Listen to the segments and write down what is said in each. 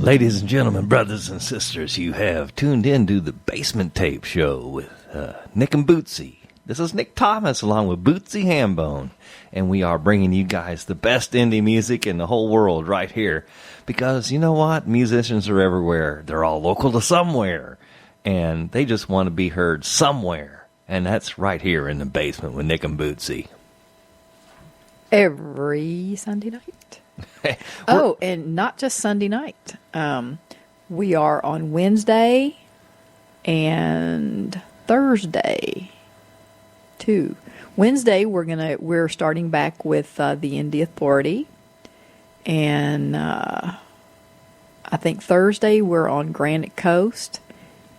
Ladies and gentlemen, brothers and sisters, you have tuned in to the Basement Tape Show with Nick and Bootsy. This is Nick Thomas along with Bootsy Hambone, and we are bringing you guys the best indie music in the whole world right here. Because you know what? Musicians are everywhere. They're all local to somewhere, and they just want to be heard somewhere. And that's right here in the basement with Nick and Bootsy. Every Sunday night. Oh, and not just Sunday night. We are on Wednesday and Thursday too. Wednesday we're starting back with the Indie Authority, and I think Thursday we're on Granite Coast,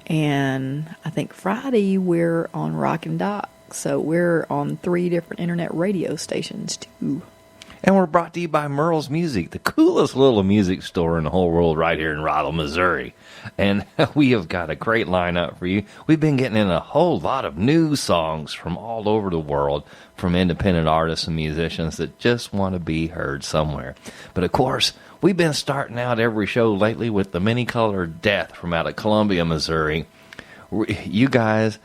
and I think Friday we're on Rock and Dock. So we're on 3 different internet radio stations too. And we're brought to you by Merle's Music, the coolest little music store in the whole world right here in Rockville, Missouri. And we have got a great lineup for you. We've been getting in a whole lot of new songs from all over the world, from independent artists and musicians that just want to be heard somewhere. But of course, we've been starting out every show lately with the Many Colored Death from out of Columbia, Missouri. You guys,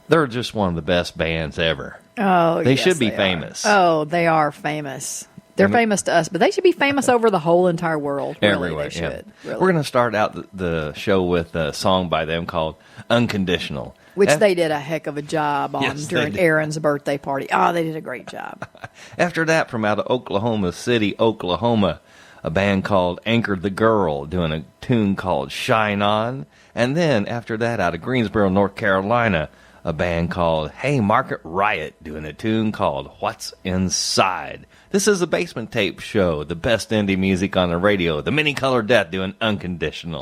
they're just one of the best bands ever. Oh, they yes, should be they famous. Are. Oh, they are famous. They're famous to us, but they should be famous over the whole entire world. Really, everywhere, they should. Yeah. Really. We're going to start out the show with a song by them called Unconditional. Which they did a heck of a job on during Aaron's birthday party. Oh, they did a great job. After that, from out of Oklahoma City, Oklahoma, a band called Anchor the Girl doing a tune called Shine On. And then after that, out of Greensboro, North Carolina, a band called Haymarket Riot doing a tune called What's Inside. This is the Basement Tape Show, the best indie music on the radio, the Many Colored Death doing Unconditional.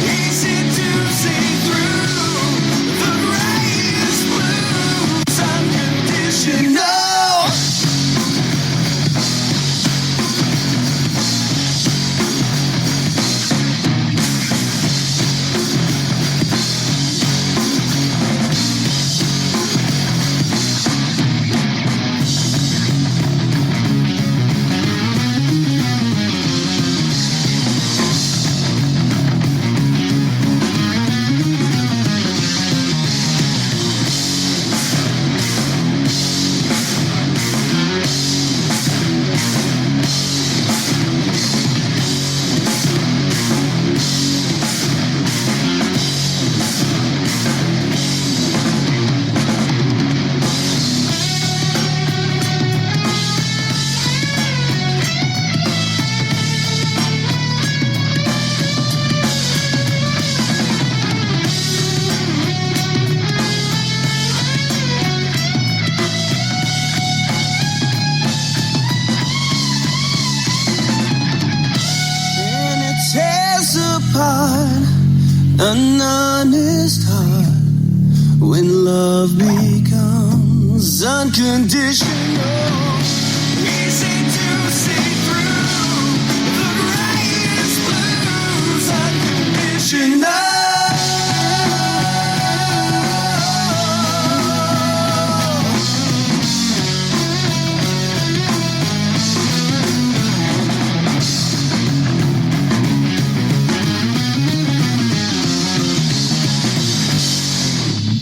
Easy apart, an honest heart, when love becomes unconditional, easy to see through the greatest blues, unconditional.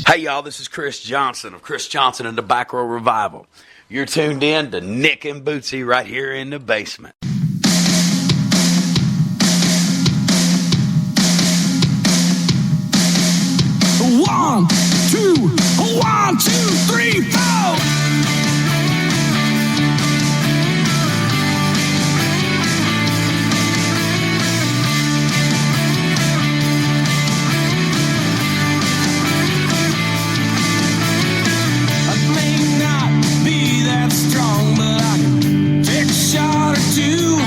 Hey y'all, this is Chris Johnson of Chris Johnson and the Back Row Revival. You're tuned in to Nick and Bootsy right here in the basement. 1, 2, 1, 2, 3, 4. Strong, but I can take a shot or two.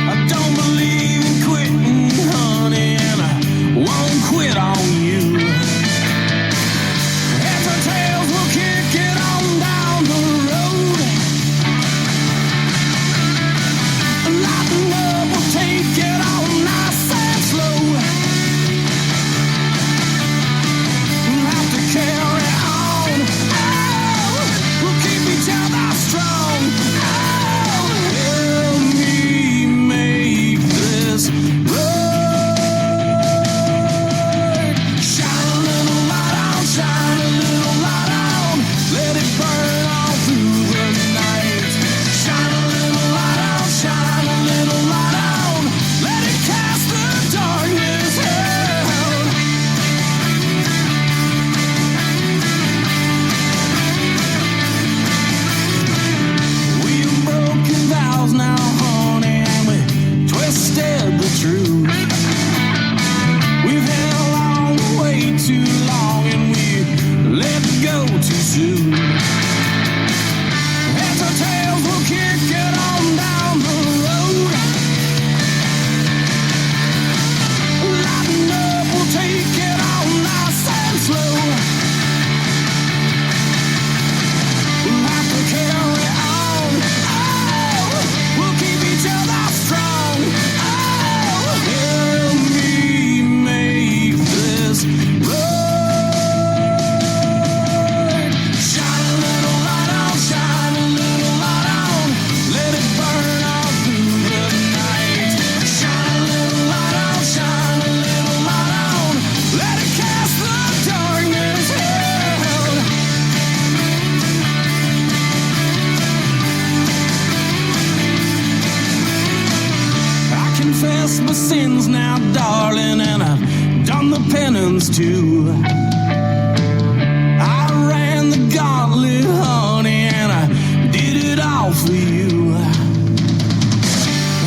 I don't believe in quitting, honey, and I won't quit on you. Heads or tails, we'll kick it on down the road. Lighten up, we'll take it on nice and slow. We'll have to carry on. We'll keep each other strong. Oh, help me make this road. Shine a little light on, shine a little light on. Let it burn all through the night. Shine a little light on, shine a little light on. Let it cast the darkness out. We've broken vows now, honey, and we twisted the truth. We've held on way too long, and we let go too soon. Heads or tails, we'll kick it on down the road. Lighten up, we'll take it on nice and slow. We'll have to carry on. Oh, we'll keep each other strong. Oh, help me make this road. Shine a little light on, shine a little light on. Let it burn all through the night. Shine a little light on, shine a little light on. Let it cast the darkness out. I confess my sins now, darling, and I've done the penance too. I ran the gauntlet, honey, and I did it all for you.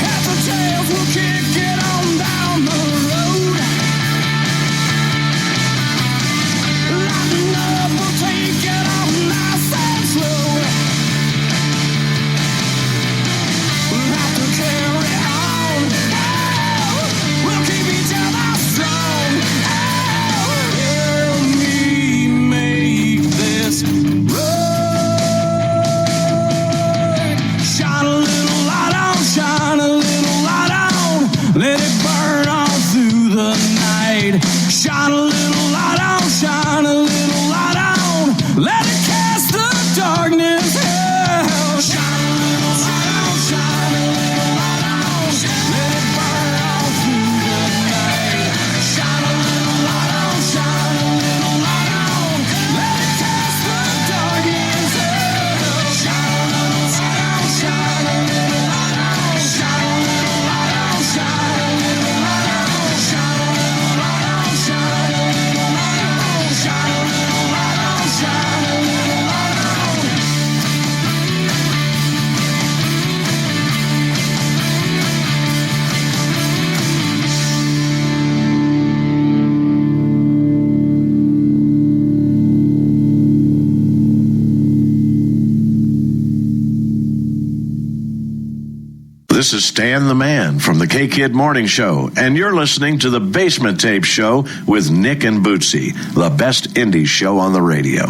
Heads or tails, we'll kick it on down the road. Lighten up, we'll take it on nice and slow. We'll have to carry on. Oh, we'll keep each other strong. Oh, help me make this road. Shine a little light on, shine a little light on. Let it burn all through the night. Shine a little light on, shine a little light on. Let it cast the darkness out. Shine a little light on, shine a little light on. Let it burn all through the night. Shine a little light on, shine a little light on. Let it cast the darkness out. Shine a little light on, shine a little light on. Shine a little light on, shine a little light on. Shine a little light on, shine a little light on. Shine a This is Stan the Man from the K-Kid Morning Show, and you're listening to the Basement Tape Show with Nick and Bootsy, the best indie show on the radio.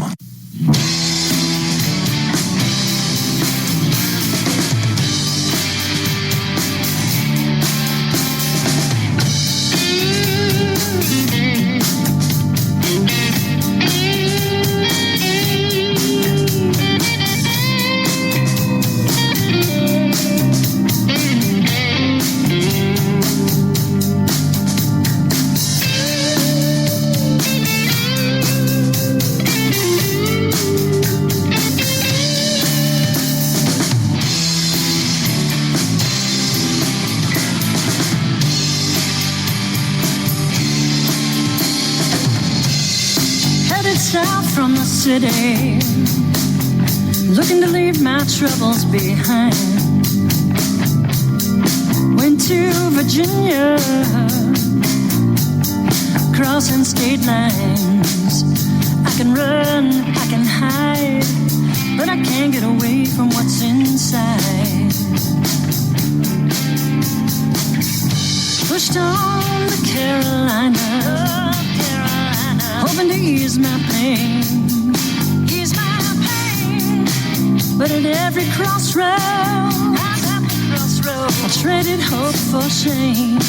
City, looking to leave my troubles behind. Went to Virginia, crossing state lines. I can run, I can hide, but I can't get away from what's inside. Pushed on to Carolina, hoping to ease my pain. But at every crossroad, I traded hope for shame.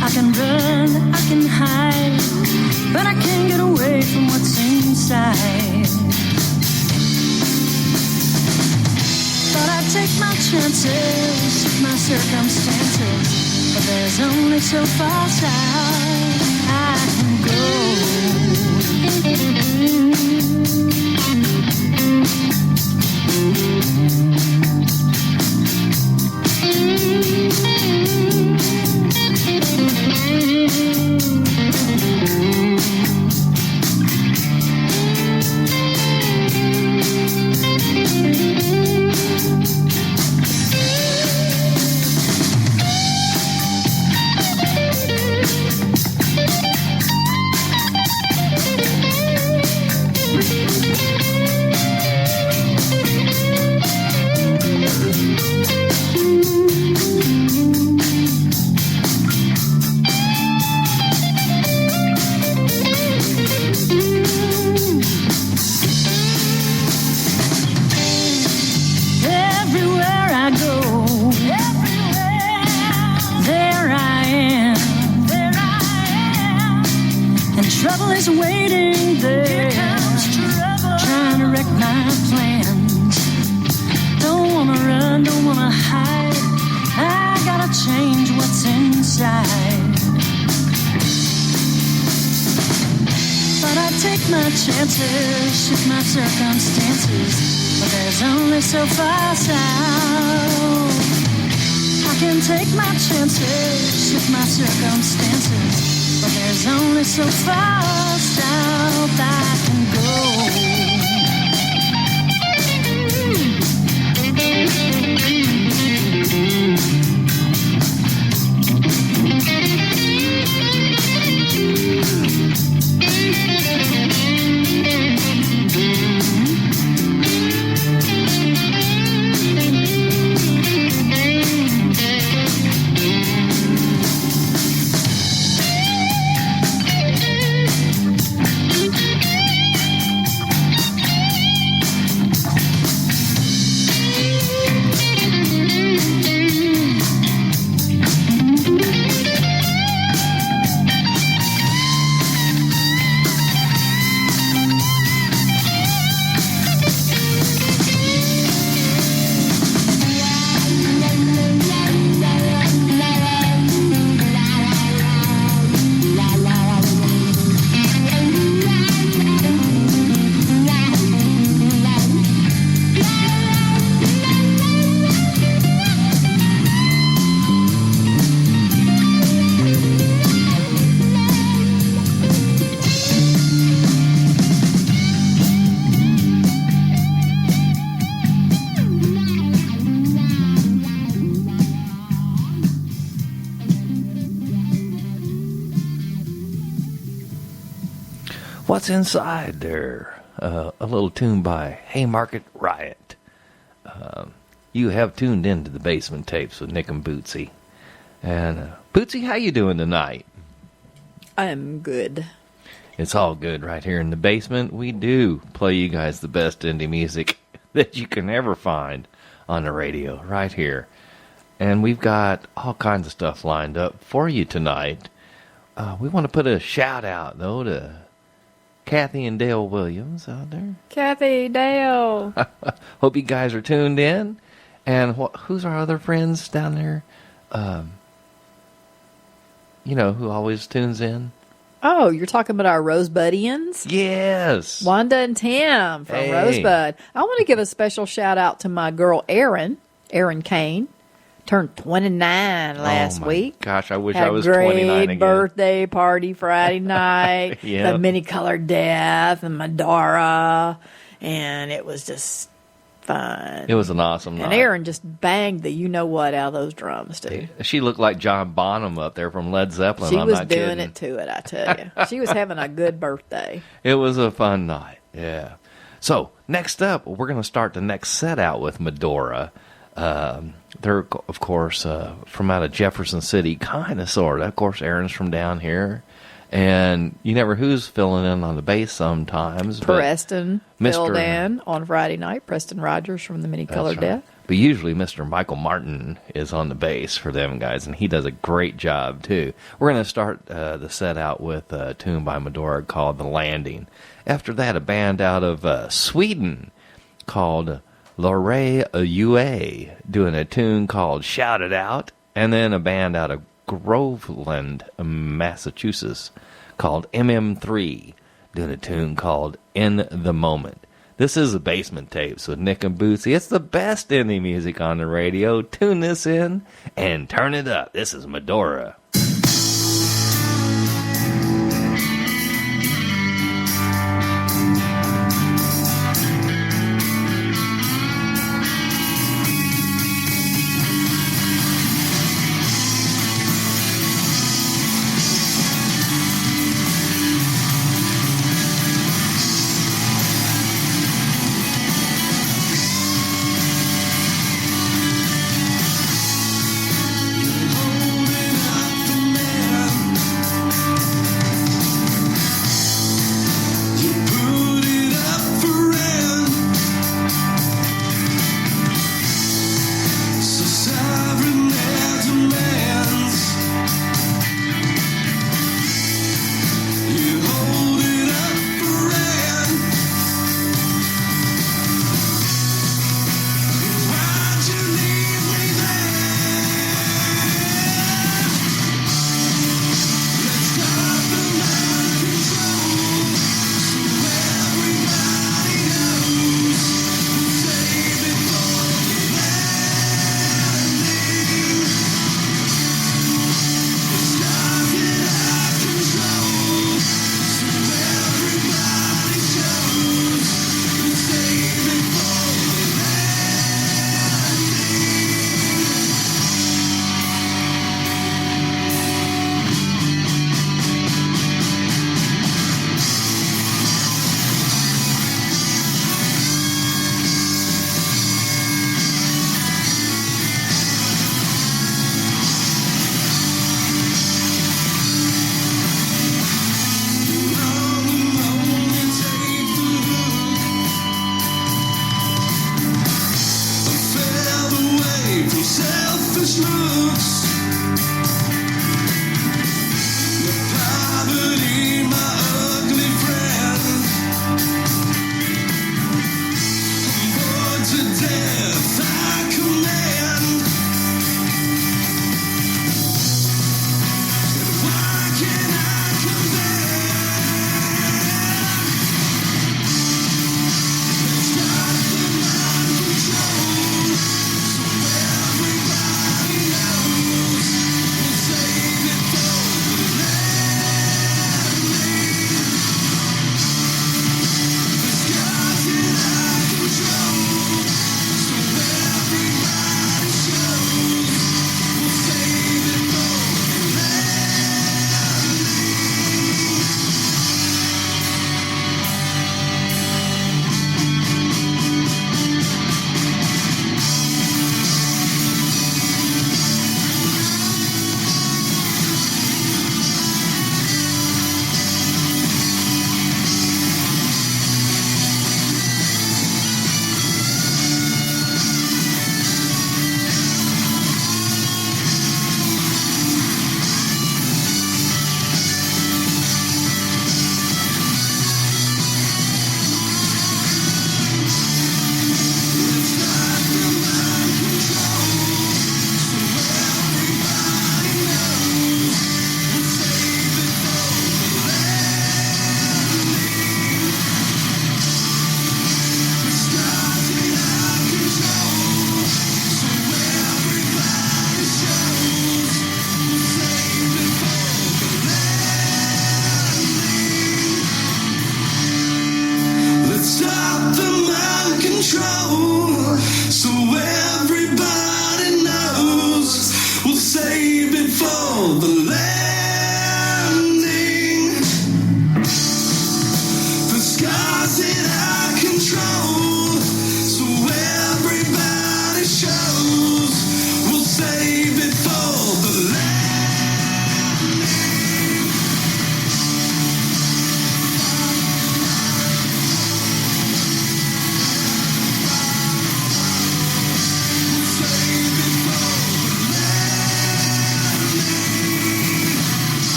I can run, I can hide, but I can't get away from what's inside. Thought I'd take my chances, my circumstances, but there's only so far south I can go. Chances, shift my circumstances, but there's only so far south. I can take my chances, shift my circumstances, but there's only so far south I can go. What's Inside there? A little tune by Haymarket Riot. You have tuned into the Basement Tapes with Nick and Bootsy. And Bootsy, how you doing tonight? I'm good. It's all good right here in the basement. We do play you guys the best indie music that you can ever find on the radio right here. And we've got all kinds of stuff lined up for you tonight. We want to put a shout out, though, to Kathy and Dale Williams out there. Kathy, Dale. Hope you guys are tuned in. And who's our other friends down there? You know, who always tunes in? Oh, you're talking about our Rosebuddians? Yes. Wanda and Tim from Rosebud. I want to give a special shout out to my girl Erin Kane. Turned 29 last week. Gosh, I wish Had I was 29 again. Great birthday party Friday night. Yep. The mini-colored death and Madora. And it was just fun. It was an awesome night. And Erin just banged the you-know-what out of those drums, too. She looked like John Bonham up there from Led Zeppelin. She I'm was not doing kidding. it to it, I tell you. She was having a good birthday. It was a fun night, yeah. So, next up, we're going to start the next set out with Madora. They're, of course, from out of Jefferson City, kind of, sort of. Of course, Aaron's from down here. And you never who's filling in on the bass sometimes. Preston filled Mr. in on Friday night. Preston Rogers from the Mini-Colored Death. But usually Mr. Michael Martin is on the bass for them guys, and he does a great job, too. We're going to start the set out with a tune by Madora called The Landing. After that, a band out of Sweden called Larre UA doing a tune called Shout It Out, and then a band out of Groveland, Massachusetts called MM3 doing a tune called In the Moment. This is the Basement Tapes with Nick and Bootsy. It's the best indie music on the radio. Tune this in and turn it up. This is Madora. Holding up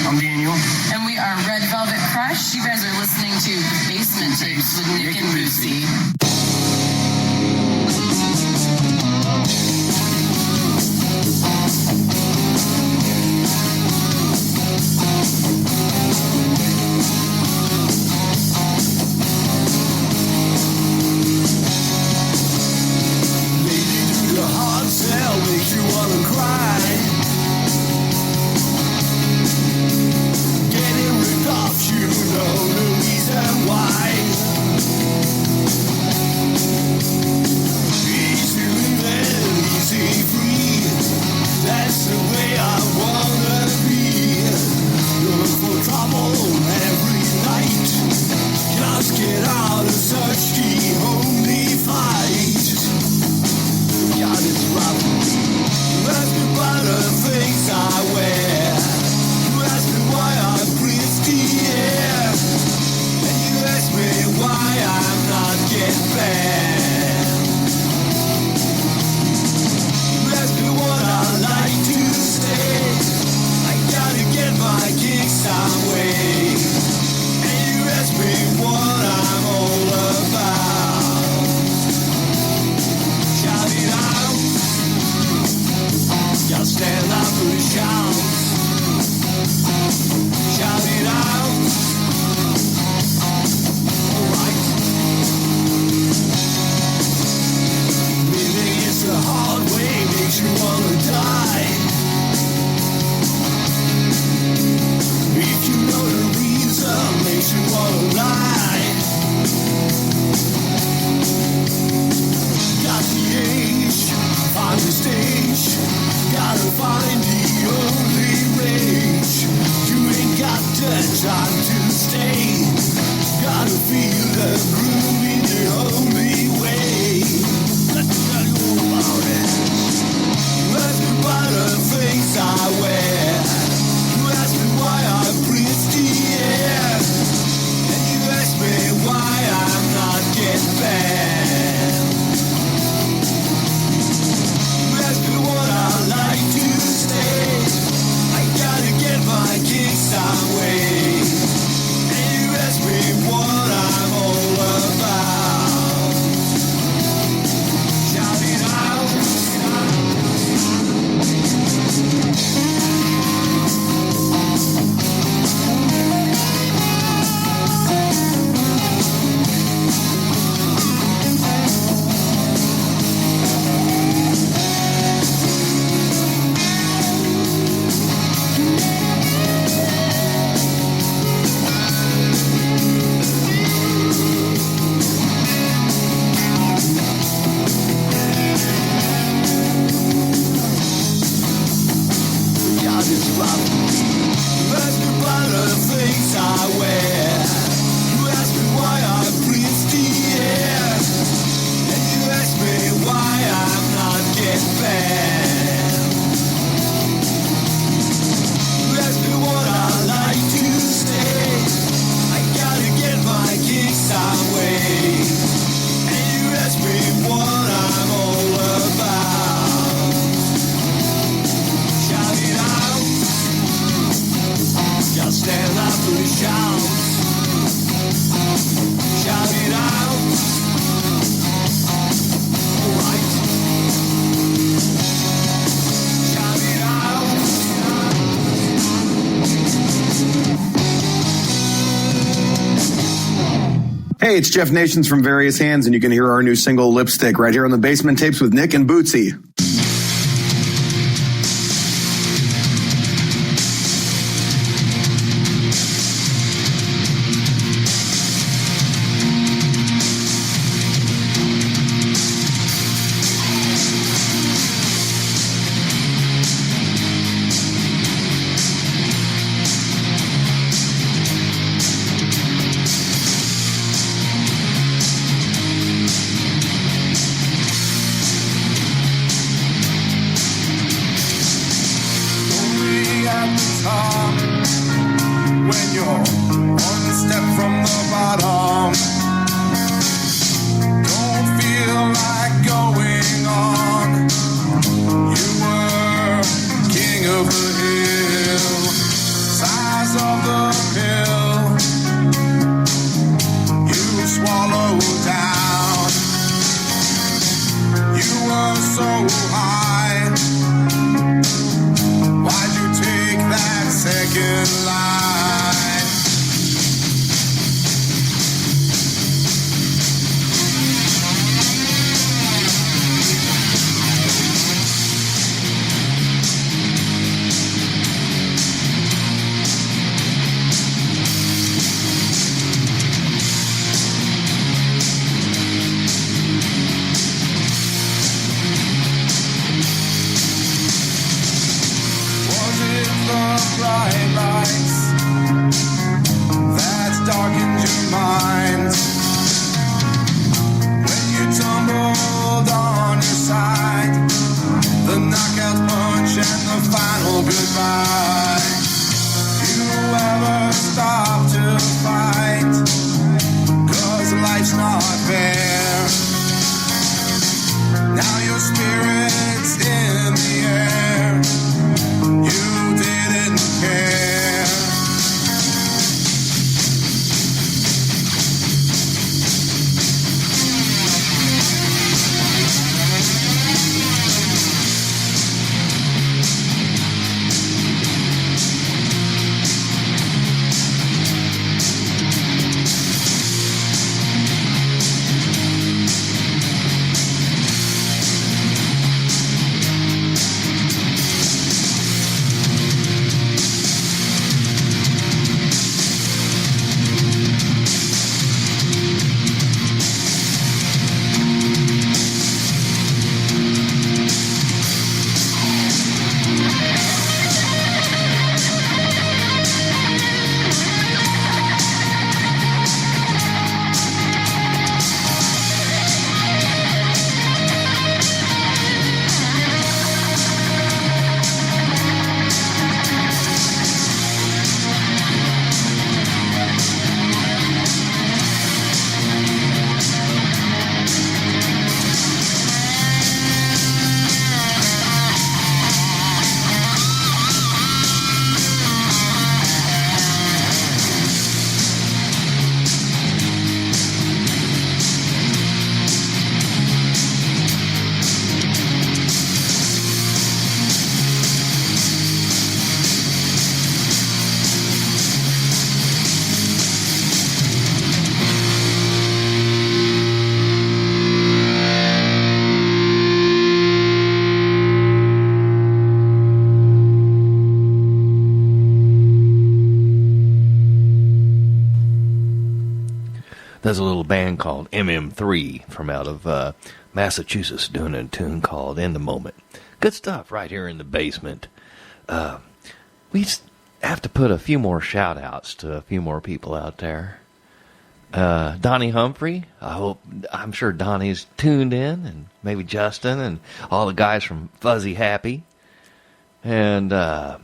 I'm Daniel. And we are Red Velvet Crush. You guys are listening to The Basement Tapes with Nick and Bootsy. Makes you wanna cry. Getting ripped off, you know the reason why. Easy living, easy free. That's the way I wanna be. Look for trouble every night. Just get out of such the only fight. God, it's rough. You ask me about the things I wear. You ask me why I'm pretty, yeah. And you ask me why I'm not getting back. You ask me what I like to say. I gotta get my kicks some way. And you ask me what I'm all about. Shout it out. Just stand up and shout. Shout it out. Alright. Living is the hard way, makes you wanna die. If you know the reason, makes you wanna lie. Got the age, find the stage. Gotta find the only rage. You ain't got the time to stay. Gotta feel the groove in the only way. Let me tell you all about it. You ask me about the things I wear. You ask me why I'm pretty, yeah. And you ask me why I'm not getting back. You ask me what I like to say. I gotta get my kicks some way. And you ask me what I'm all about. Shout it out. God is rough. You ask me about the things I wear. You ask me why I'm pretty, yeah. And you ask me why I'm not getting back. You ask me what I like to say. I gotta get my kicks some way. And you ask me what I'm all about. Shout it out. Just stand up and shout. Shout it out. Alright. Shout it out. Hey, it's Jeff Nations from Various Hands, and you can hear our new single, Lipstick, right here on the Basement Tapes with Nick and Bootsy. of the pill you swallow down. You were so high. Why'd you take that second line? Bright lights that darkened your mind when you tumbled on your side, the knockout punch and the final goodbye. You ever stop to fight? 'Cause life's not fair. Now your spirit's in the air. You didn't care. There's a little band called MM3 from out of Massachusetts doing a tune called In the Moment. Good stuff right here in the basement. We have to put a few more shout-outs to a few more people out there. Donnie Humphrey, I'm sure Donnie's tuned in, and maybe Justin and all the guys from Fuzzy Happy. And how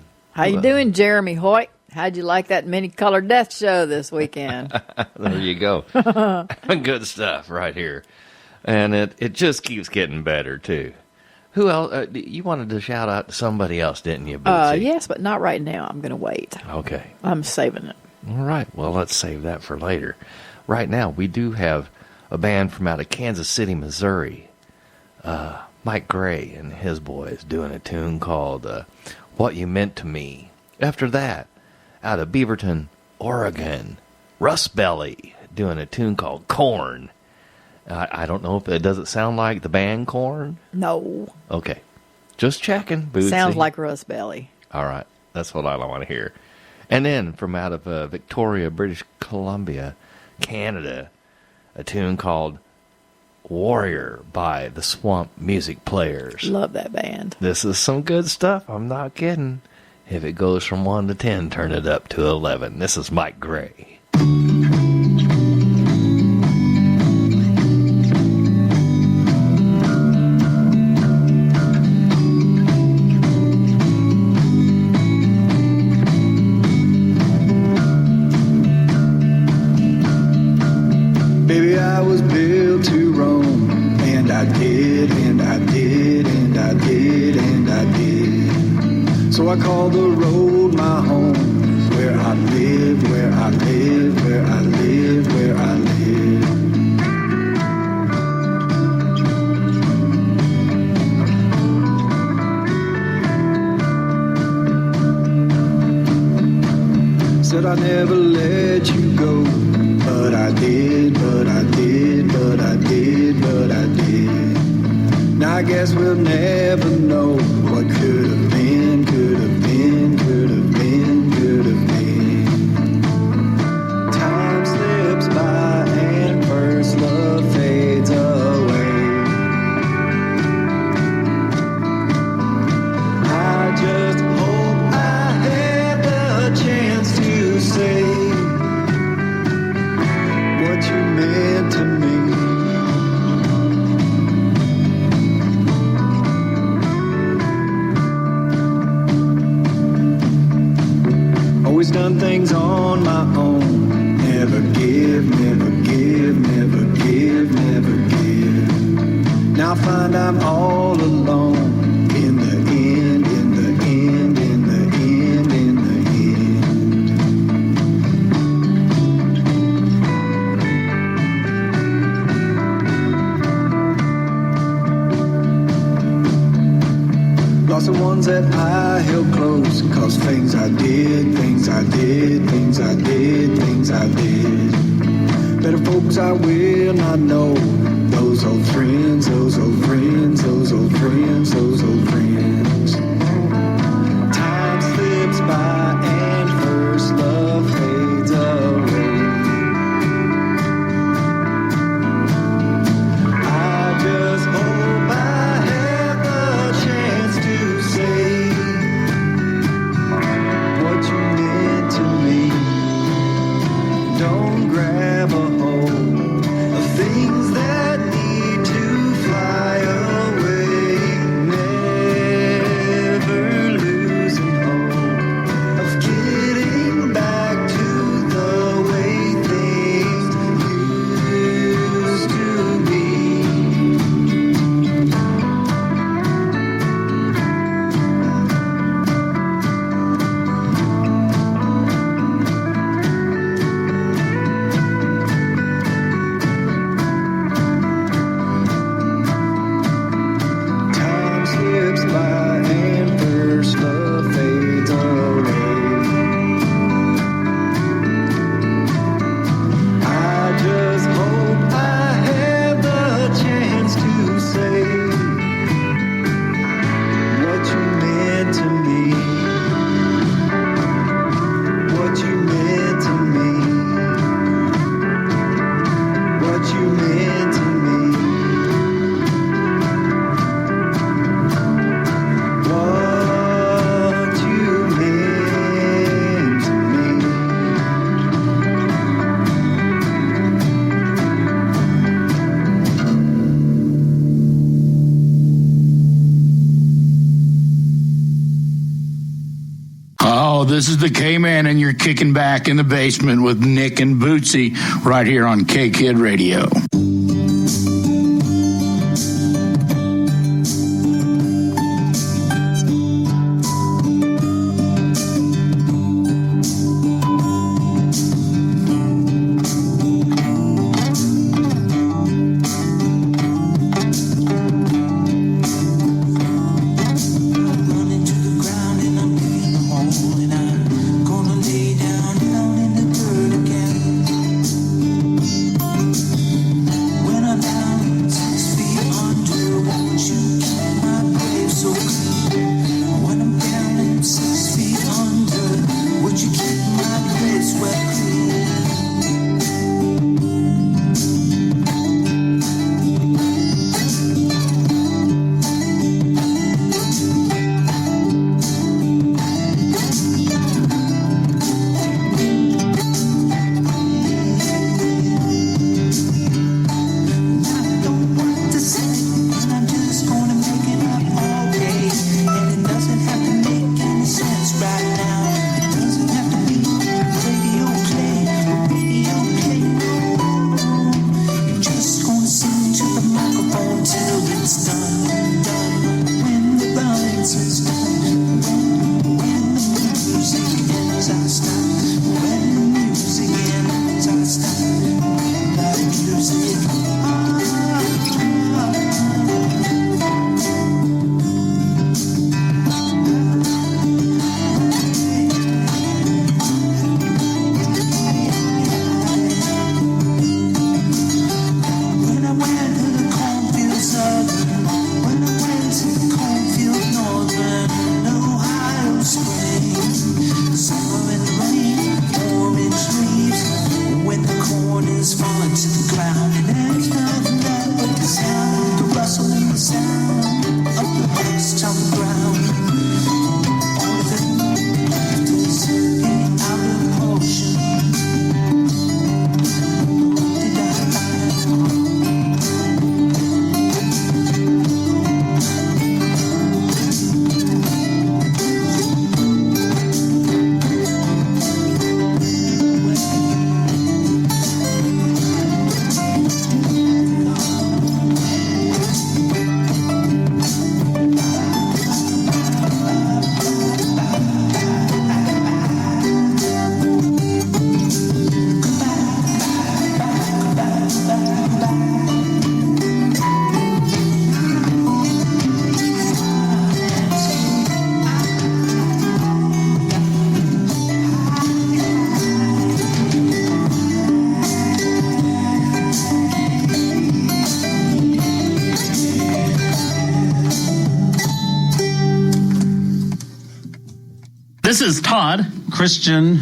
you doing, Jeremy Hoyt? How'd you like that mini-colored death show this weekend? There you go. Good stuff right here. And it just keeps getting better, too. Who else? You wanted to shout out to somebody else, didn't you, Bootsy? Yes, but not right now. I'm going to wait. Okay. I'm saving it. All right. Well, let's save that for later. Right now, we do have a band from out of Kansas City, Missouri. Mike Gray and his boys doing a tune called What You Meant to Me. After that, out of Beaverton, Oregon, Rustbelly doing a tune called Corn. I don't know if it does it sound like the band Corn? No. Okay. Just checking, Bootsy. Sounds like Rustbelly. All right. That's what I want to hear. And then from out of Victoria, British Columbia, Canada, a tune called Warrior by the Swamp Music Players. Love that band. This is some good stuff. I'm not kidding. If it goes from 1 to 10, turn it up to 11. This is Mike Gray. Baby, I was built to roam, and I did, and I did, and I did, and I did. So I call the road my home, where I live I live, where I live, where I live. Said I never let you go, but I did, but I did, but I did, but I did. Now I guess we'll never know what could have been, could have been, could have been, could have been. Time slips by and first love fades away. I just hope I had the chance to say what you meant to me. Always done things on my own. Never give, never give, never give, never give. Now I find I'm all alone. In the end, in the end, in the end, in the end. Lost the ones that I held close, cause things I did, things I did, things I did, things I did. Better folks I will not know. Those old friends, those old friends, those old friends, those old friends. Time slips by and first love fades away. I just hope I have the chance to say what you meant to me. Don't grab a hold of things that need to fly away. Never losing hope of getting back to the way things used to be. Time slips by and first love fades away. I just hope I have the chance to say what you meant to me. What you meant to me. What you meant to me. What you meant to me. Oh, this is the K-Man, and you're kicking back in the basement with Nick and Bootsy right here on K-Kid Radio. Running to the ground and I'm digging a hole and I'm gonna lay down in the dirt again. is Todd. Christian.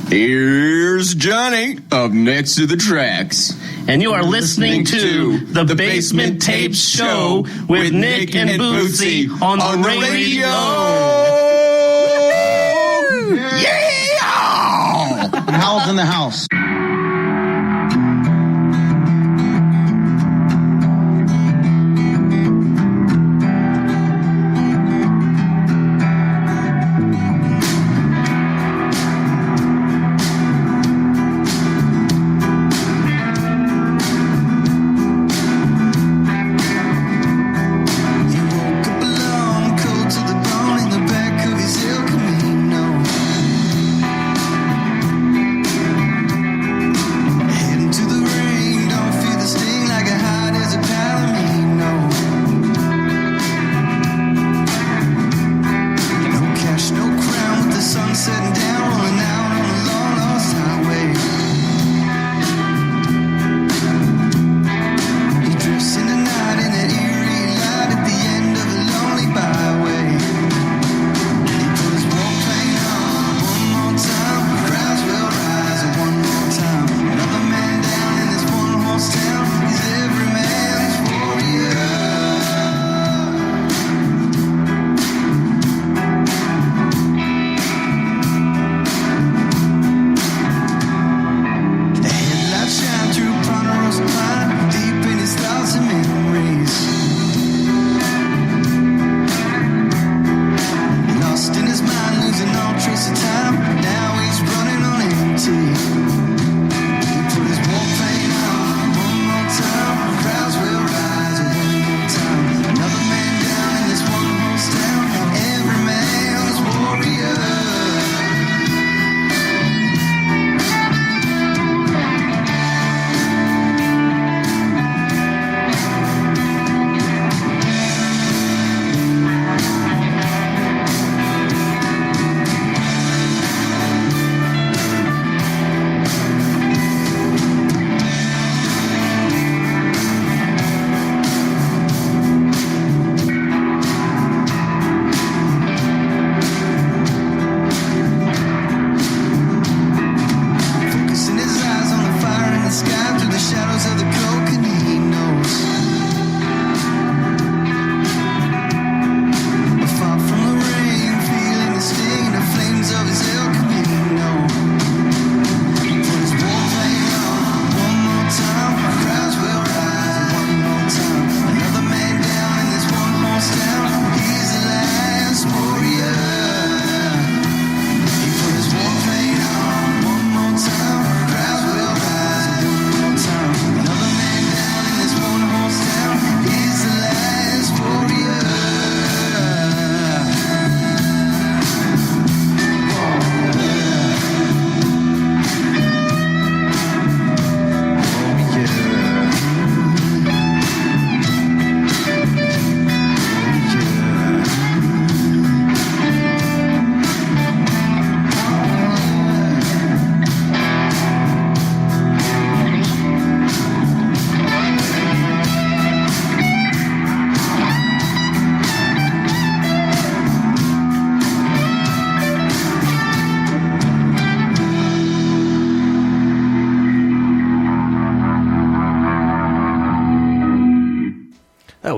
Here's Johnny up next to the tracks. And you are listening to the Basement Tapes Show with Nick and Bootsy on the radio. Yeah! Howl's in the house.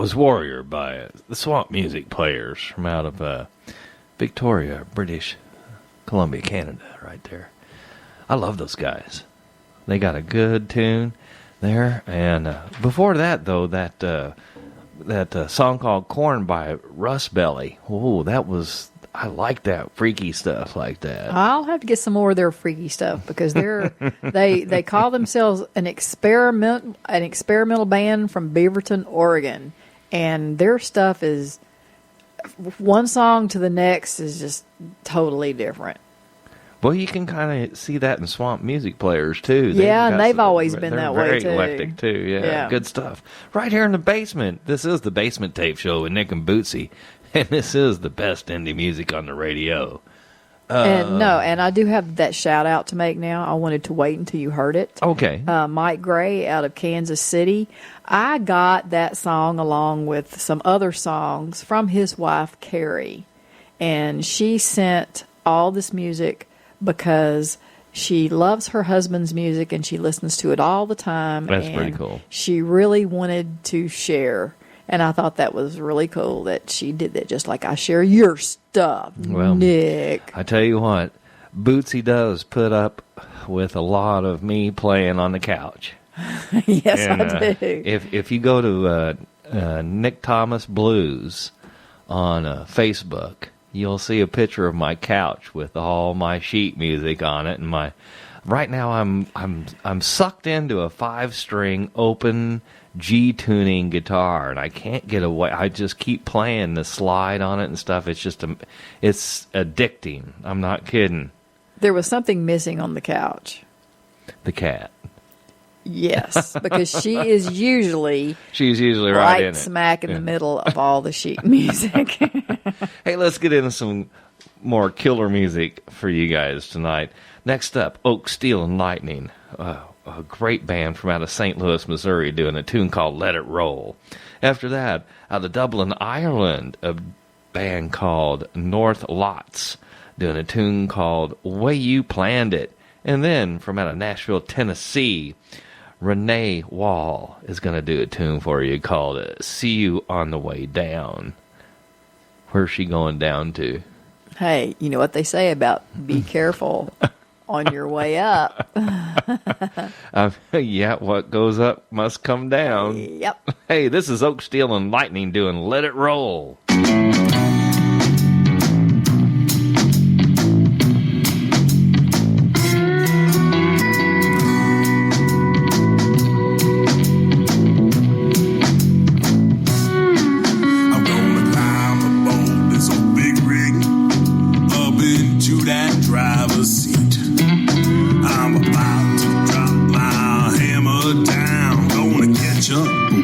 was Warrior by the Swamp Music Players from out of Victoria, British Columbia, Canada, right there. I love those guys. They got a good tune there. And before that, though, that song called Corn by Rustbelly. Oh, that was... I like that freaky stuff like that. I'll have to get some more of their freaky stuff because they call themselves an experimental band from Beaverton, Oregon, and their stuff is one song to the next is just totally different. Well, you can kind of see that in Swamp Music Players too. Yeah, and they've always been that way too. They're very eclectic too. Yeah, good stuff. Right here in the basement. This is the Basement Tape Show with Nick and Bootsy. And this is the best indie music on the radio. And I do have that shout out to make now. I wanted to wait until you heard it. Okay. Mike Gray out of Kansas City. I got that song along with some other songs from his wife, Carrie. And she sent all this music because she loves her husband's music and she listens to it all the time. That's and pretty cool. She really wanted to share. And I thought that was really cool that she did that, just like I share your stuff, Well, Nick. I tell you what, Bootsy does put up with a lot of me playing on the couch. Yes, And, I do. If you go to Nick Thomas Blues on Facebook, you'll see a picture of my couch with all my sheet music on it, and right now I'm sucked into a 5-string open G tuning guitar, and I can't get away. I just keep playing the slide on it and stuff. It's just it's addicting. I'm not kidding. There was something missing on the couch. The cat. Yes, because she's usually right in it. smack in the middle of all the sheet music. Hey, let's get into some more killer music for you guys tonight. Next up, Oak, Steel, and Lightning. A great band from out of St. Louis, Missouri, doing a tune called Let It Roll. After that, out of Dublin, Ireland, a band called North Lots, doing a tune called Way You Planned It. And then, from out of Nashville, Tennessee, Renee Wahl is going to do a tune for you called See You on the Way Down. Where's she going down to? Hey, you know what they say about be careful on your way up. Yeah, what goes up must come down. Yep. Hey, this is Oak, Steel, and Lightning doing Let It Roll.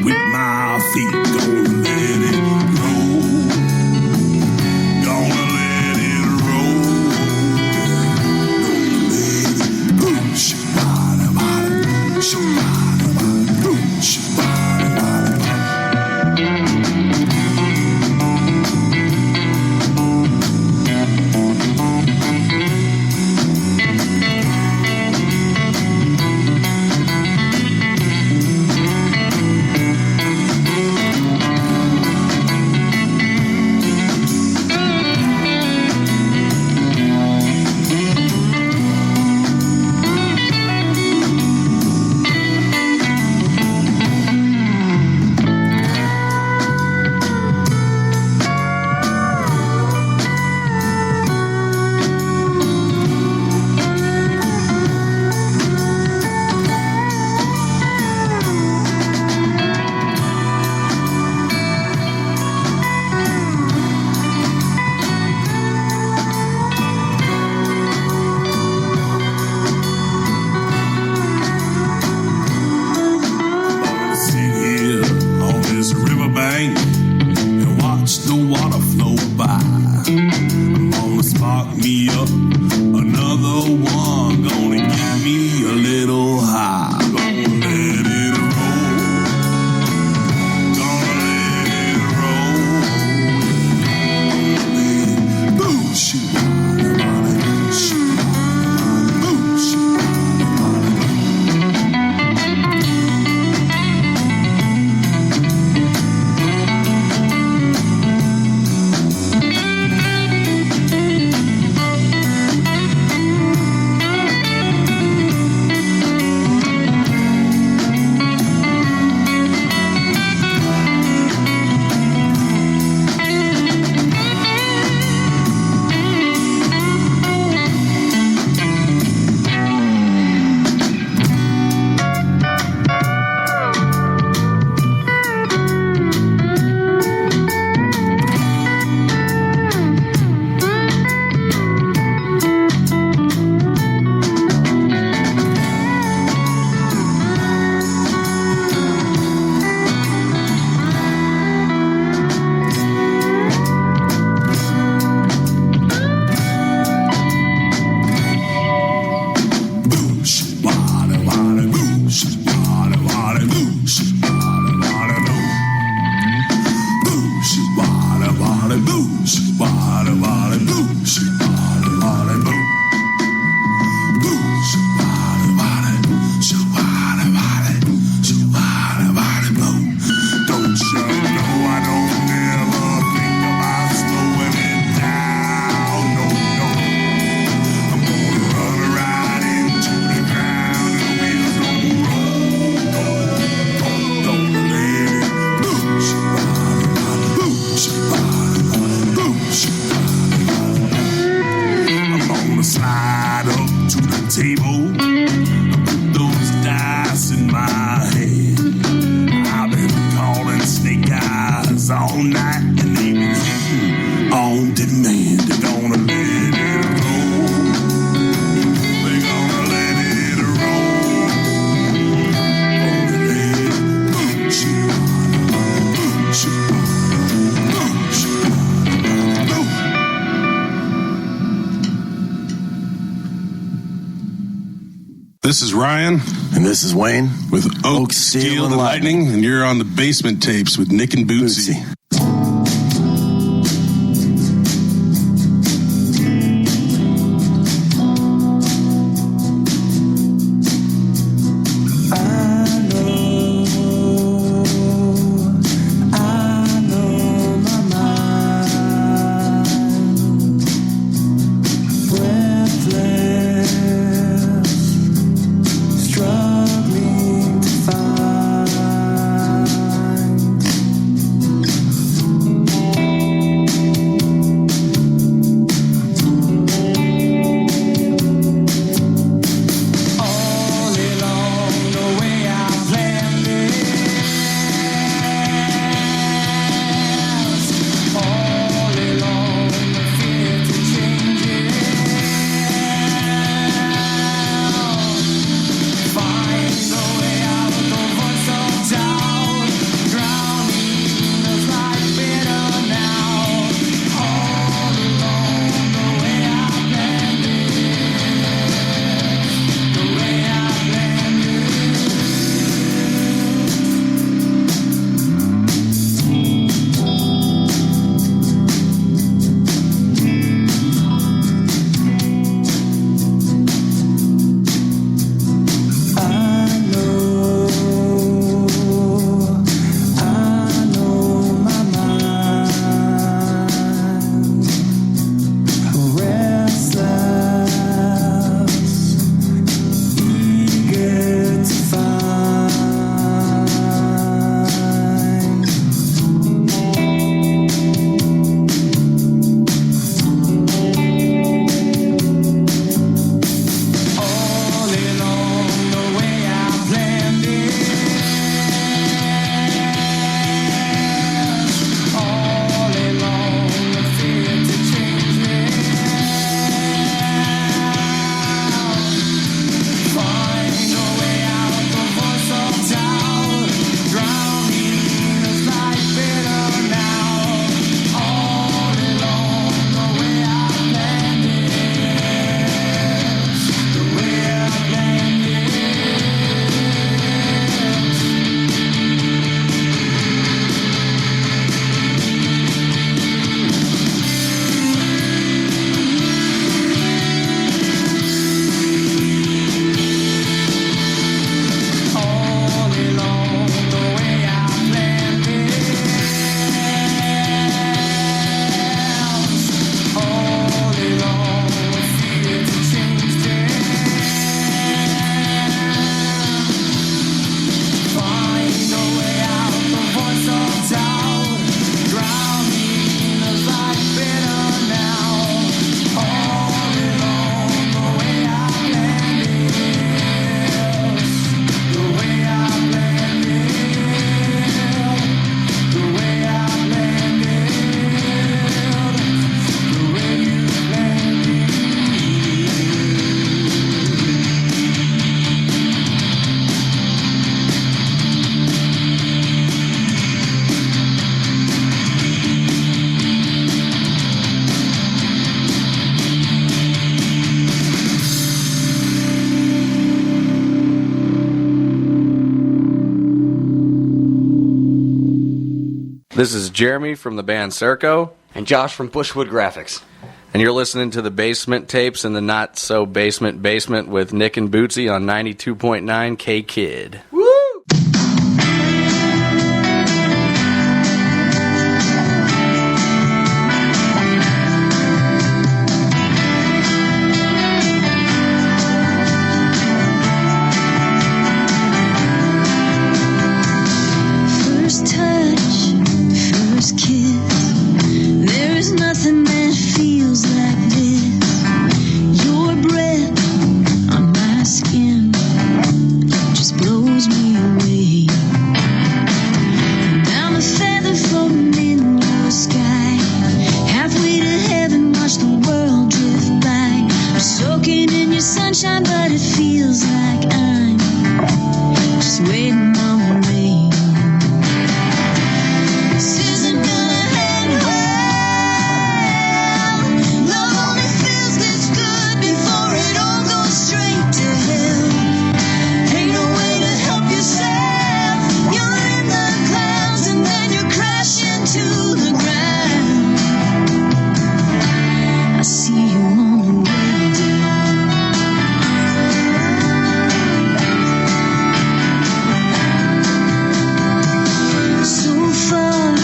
With my feet, gonna let it roll. voice in my head. I've been calling snake eyes all night and evening on demand. They're gonna let it roll. They're gonna let it roll. Gonna let it boot you, boot you, boot you, boot. This is Ryan. And this is Wayne. With Oak, Steel, and Lightning. And you're on the Basement Tapes with Nick and Bootsy. This is Jeremy from the band Serco. And Josh from Bushwood Graphics. And you're listening to the Basement Tapes in the not-so-basement basement with Nick and Bootsy on 92.9 K-Kid. Woo! First touch, first kiss. There is nothing that feels like this. Your breath on my skin just blows feels like I'm just waiting on the rain. This isn't gonna end well. Love only feels this good before it all goes straight to hell. Ain't no way to help yourself. You're in the clouds and then you crash into the ground. I see you on the way down. So far,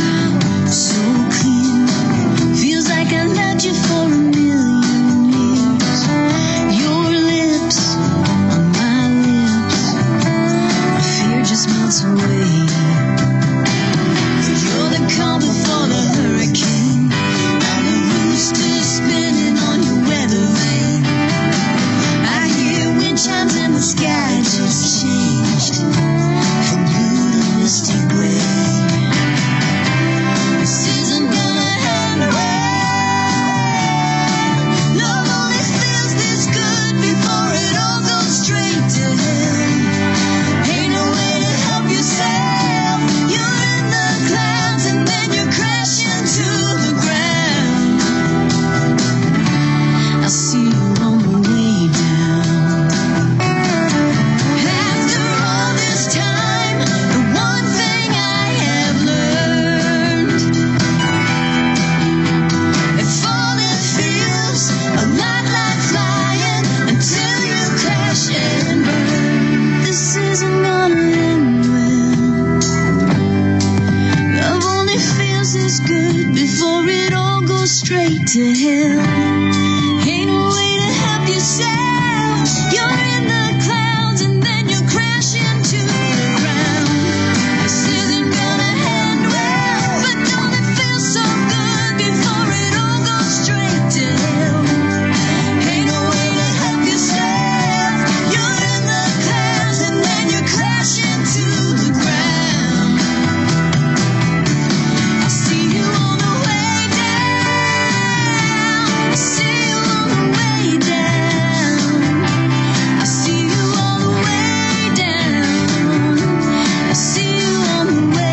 so clear. Feels like I loved you for a million years. Your lips on my lips. My fear just melts away. You're the calm before the hurricane. I'm the rooster spinning on your weather vane. I hear wind chimes and the sky just changed from blue to misty gray. This isn't gonna end well. Love only feels this good before it all goes straight to hell. Ain't no way to help yourself. You're in the clouds and then you crash into the ground. I see you on the way down. After all this time, the one thing I have learned, that falling feels a lot like flying until you crash and burn. This isn't gonna end well. Love only feels this good before it all goes straight to hell. Ain't no way to help yourself. You're in the clouds and then you crash into the ground. This isn't gonna end well, but don't it feel so good before it all goes straight to hell? Ain't no way to help yourself. You're in the clouds and then you crash into the ground. I see you on the way down. I see you on the way down. I see you on the way down. I see you on the way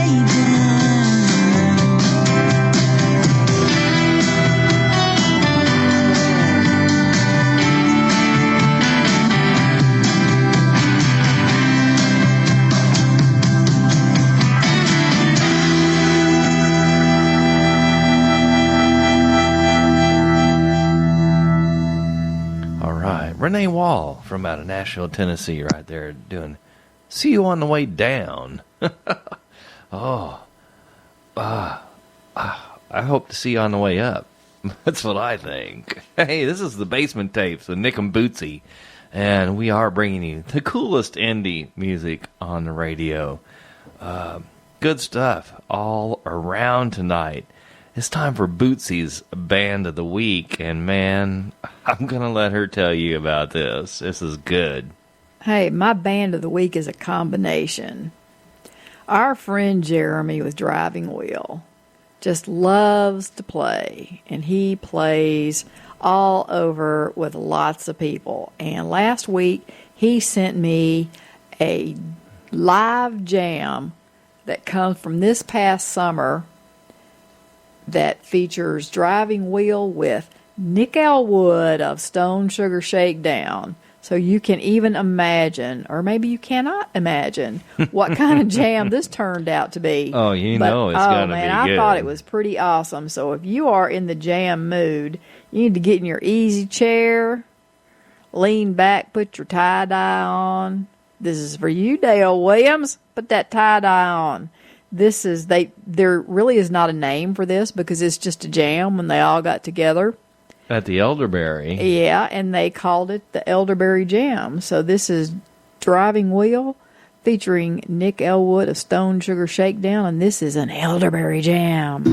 All right. Renee Wahl from out of Nashville, Tennessee, right there doing See You on the Way Down. I hope to see you on the way up. That's what I think. Hey, this is the Basement Tapes with Nick and Bootsy, and we are bringing you the coolest indie music on the radio. Good stuff all around tonight. It's time for Bootsy's Band of the Week, and man, I'm going to let her tell you about this. This is good. Hey, my band of the week is a combination. Our friend Jeremy with Driving Wheel just loves to play, and he plays all over with lots of people. And last week, he sent me a live jam that comes from this past summer that features Driving Wheel with Nick Elwood of Stone Sugar Shakedown. So you can even imagine, or maybe you cannot imagine, what kind of jam this turned out to be. Oh, it's going to be good. I thought it was pretty awesome. So if you are in the jam mood, you need to get in your easy chair, lean back, put your tie-dye on. This is for you, Dale Williams. Put that tie-dye on. There really is not a name for this because it's just a jam when they all got together. At the Elderberry. Yeah, and they called it the Elderberry Jam. So this is Driving Wheel featuring Nick Elwood of Stone Sugar Shakedown, and this is an Elderberry Jam.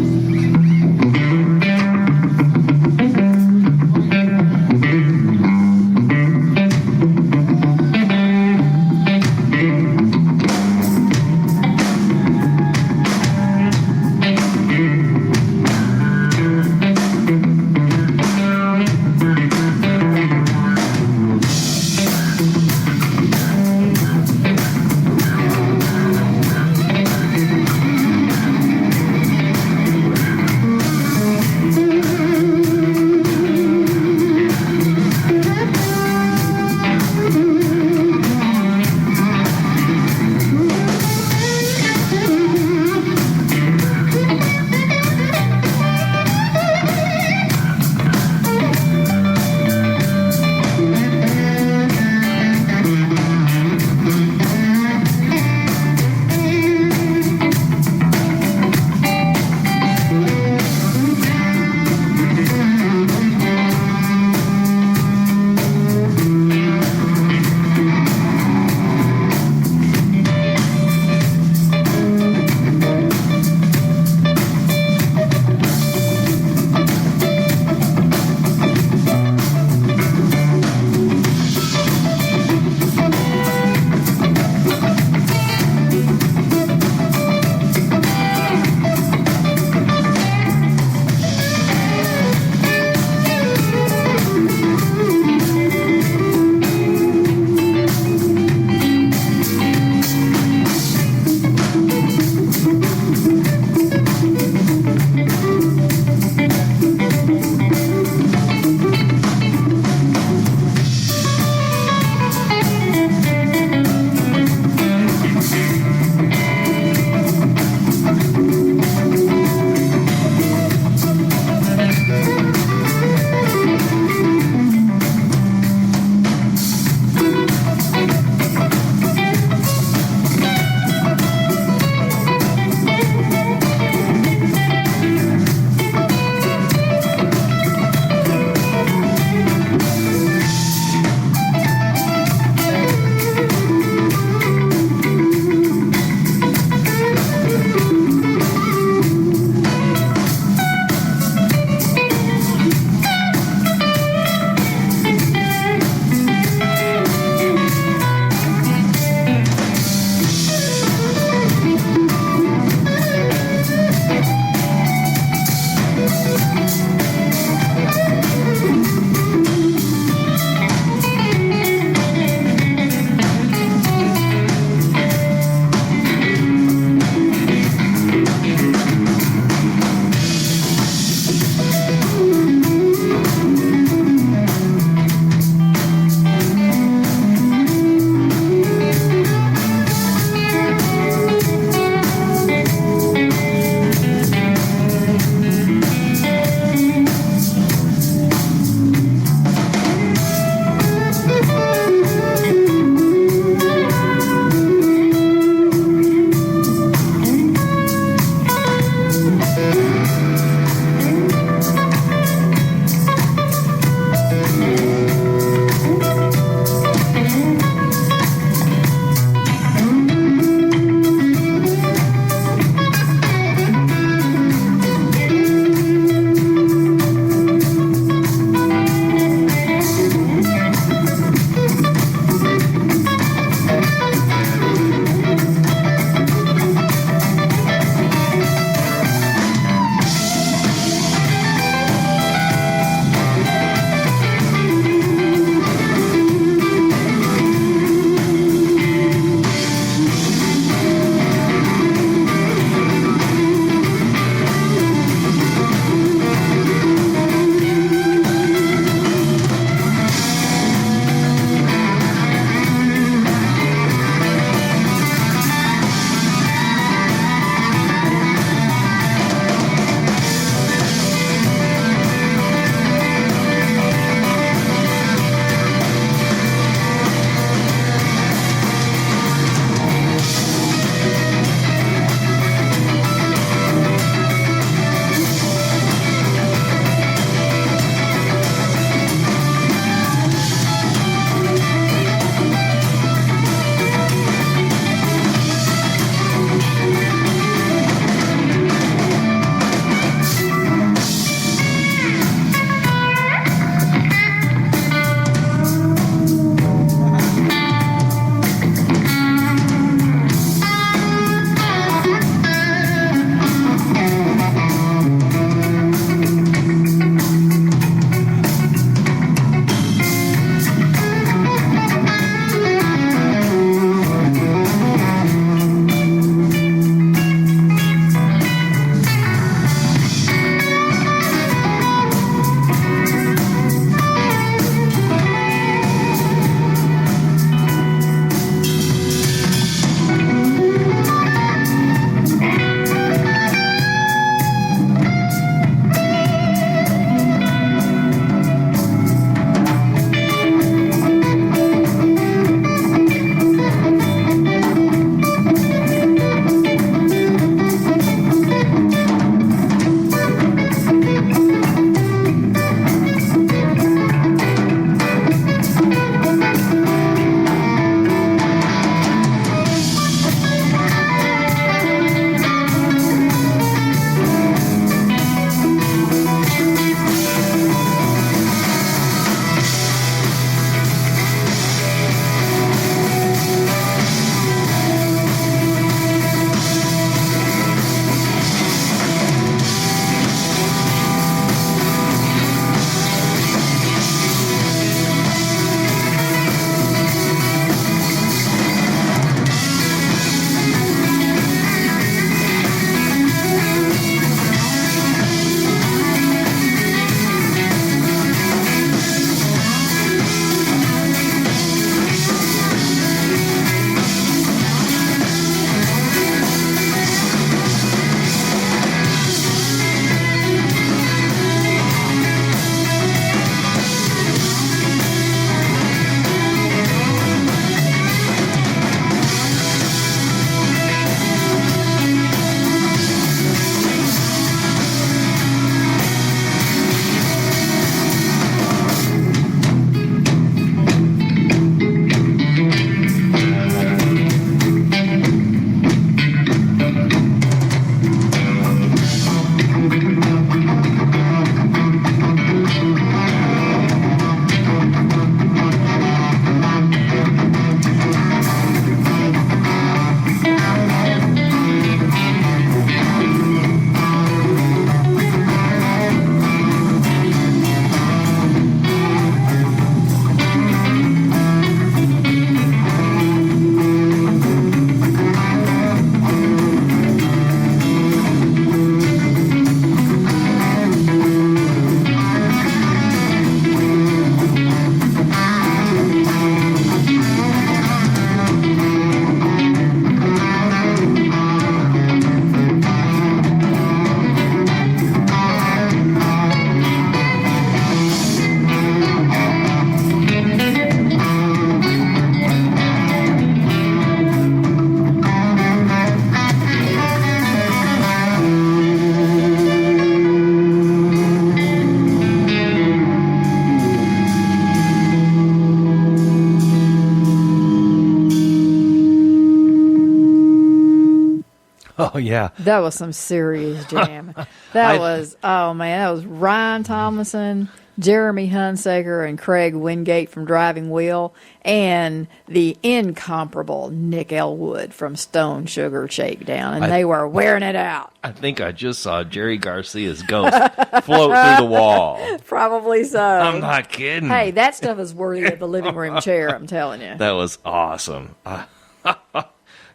Oh, yeah. That was some serious jam. That was Ryan Tomlinson, Jeremy Hunsaker, and Craig Wingate from Driving Wheel, and the incomparable Nick Elwood from Stone Sugar Shakedown, and they were wearing it out. I think I just saw Jerry Garcia's ghost float through the wall. Probably so. I'm not kidding. Hey, that stuff is worthy of the living room chair, I'm telling you. That was awesome.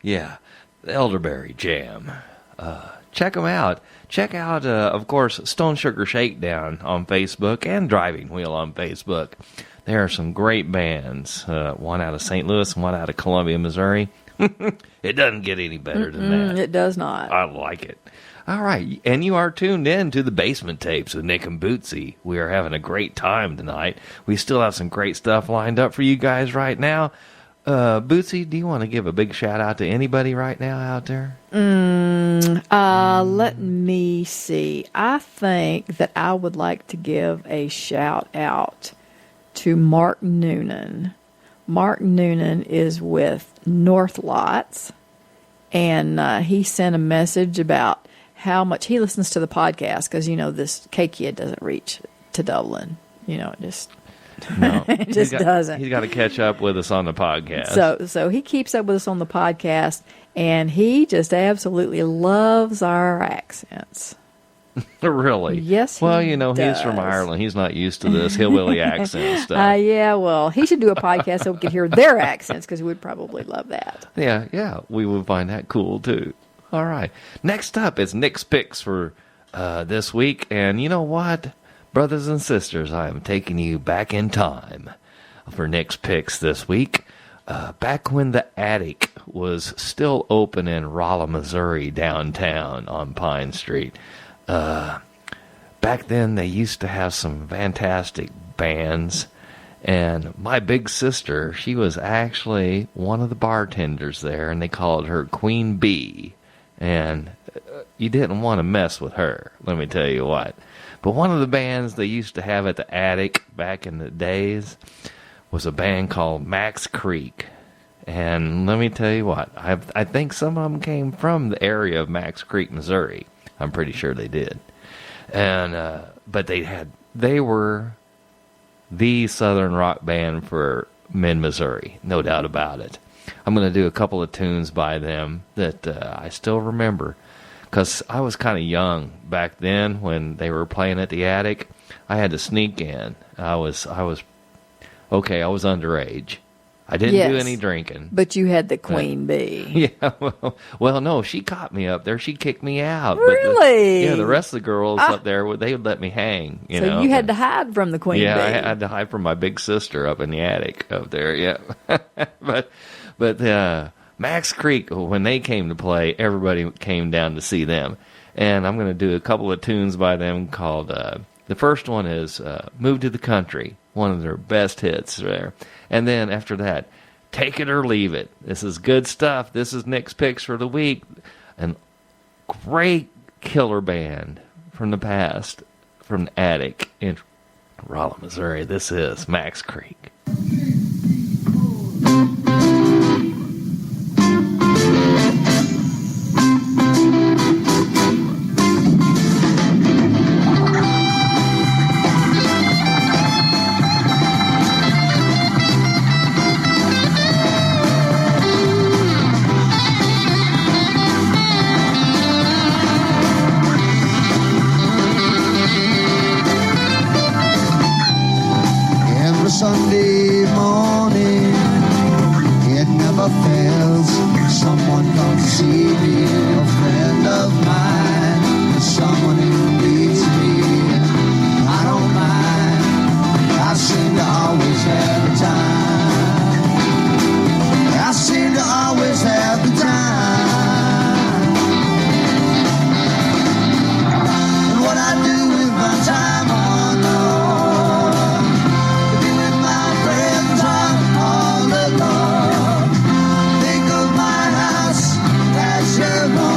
Yeah, the Elderberry Jam. Check them out. Check out, of course, Stone Sugar Shakedown on Facebook and Driving Wheel on Facebook. There are some great bands, one out of St. Louis and one out of Columbia, Missouri. It doesn't get any better than that. It does not. I like it. All right, and you are tuned in to the Basement Tapes with Nick and Bootsy. We are having a great time tonight. We still have some great stuff lined up for you guys right now. Bootsy, do you want to give a big shout out to anybody right now out there? Let me see. I think that I would like to give a shout out to Mark Noonan. Mark Noonan is with North Lots, and he sent a message about how much he listens to the podcast, because, this K-Kid doesn't reach to Dublin. It just... No, it just doesn't. He's got to catch up with us on the podcast. So he keeps up with us on the podcast, and he just absolutely loves our accents. Really? Yes, well, he he's does. from Ireland. He's not used to this hillbilly accent stuff. Yeah, well, he should do a podcast so we could hear their accents, because we'd probably love that. Yeah, we would find that cool, too. All right. Next up is Nick's Pics for this week, and you know what? Brothers and sisters, I am taking you back in time for Nick's Pics this week. Back when the Attic was still open in Rolla, Missouri, downtown on Pine Street. Back then, they used to have some fantastic bands. And my big sister, she was actually one of the bartenders there, and they called her Queen Bee. And you didn't want to mess with her, let me tell you what. But one of the bands they used to have at the Attic back in the days was a band called Max Creek. And let me tell you what, I think some of them came from the area of Max Creek, Missouri. I'm pretty sure they did. And but they were the southern rock band for mid-Missouri, no doubt about it. I'm going to do a couple of tunes by them that I still remember, because I was kind of young back then when they were playing at the Attic. I had to sneak in. I was underage. I didn't do any drinking. But you had the Queen Bee. Yeah, well, no, she caught me up there. She kicked me out. Really? But the rest of the girls up there, they would let me hang. So you had to hide from the Queen Bee. Yeah, I had to hide from my big sister up in the attic up there, yeah. But Max Creek, when they came to play, everybody came down to see them. And I'm going to do a couple of tunes by them called, the first one is Move to the Country, one of their best hits there. And then after that, Take It or Leave It. This is good stuff. This is Nick's Picks for the week. And great killer band from the past, from the Attic in Rolla, Missouri. This is Max Creek. Sunday morning, it never fails. Someone comes to see me, a friend of mine, someone who needs me. I don't mind, I seem to always have the time. I seem to always have the time. And what I do with my time on the all alone. Think of my house as your home.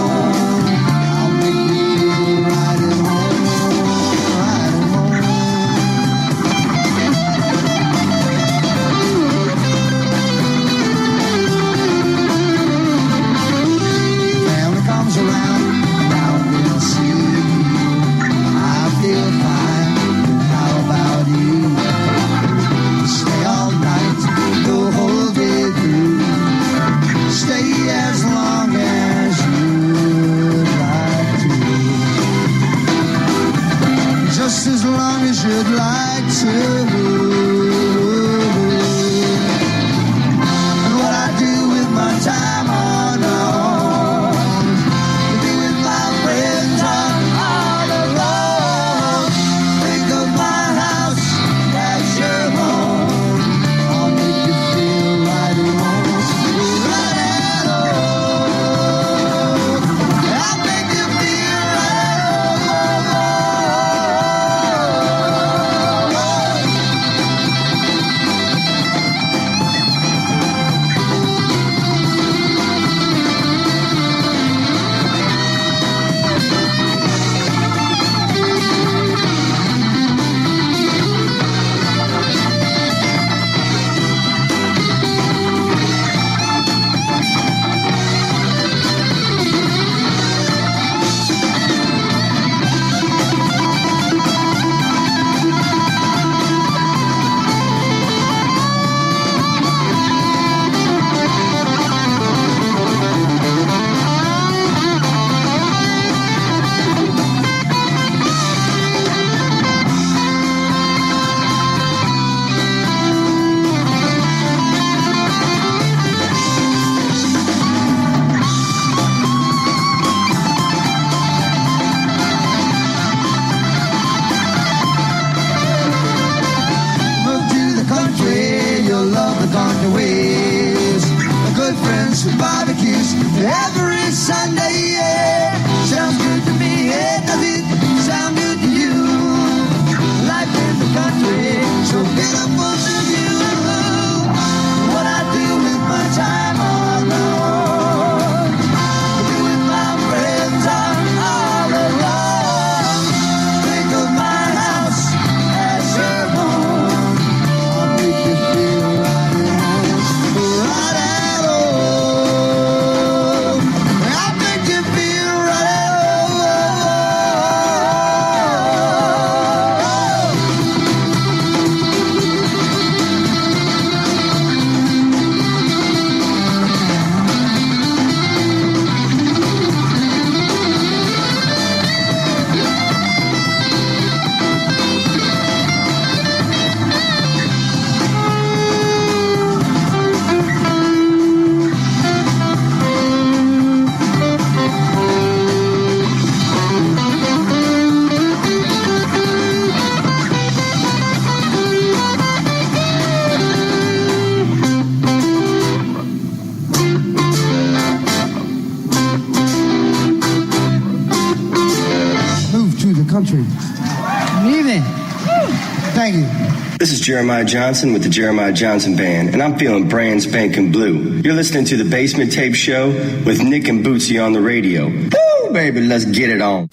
smokes and barbecues every Sunday, yeah. Sounds good to me, yeah. Does it sound good to you? Life in the country, so beautiful to you. What I do with my time on the road, I do with my friends I'm all alone. Think of my house as your home. I'll make you feel right at home. I'll make you feel right at move to the country. Good evening. Thank you. This is Jeremiah Johnson with the Jeremiah Johnson Band, and I'm feeling brand spanking blue. You're listening to the Basement Tape Show with Nick and Bootsy on the radio. Woo, baby, let's get it on.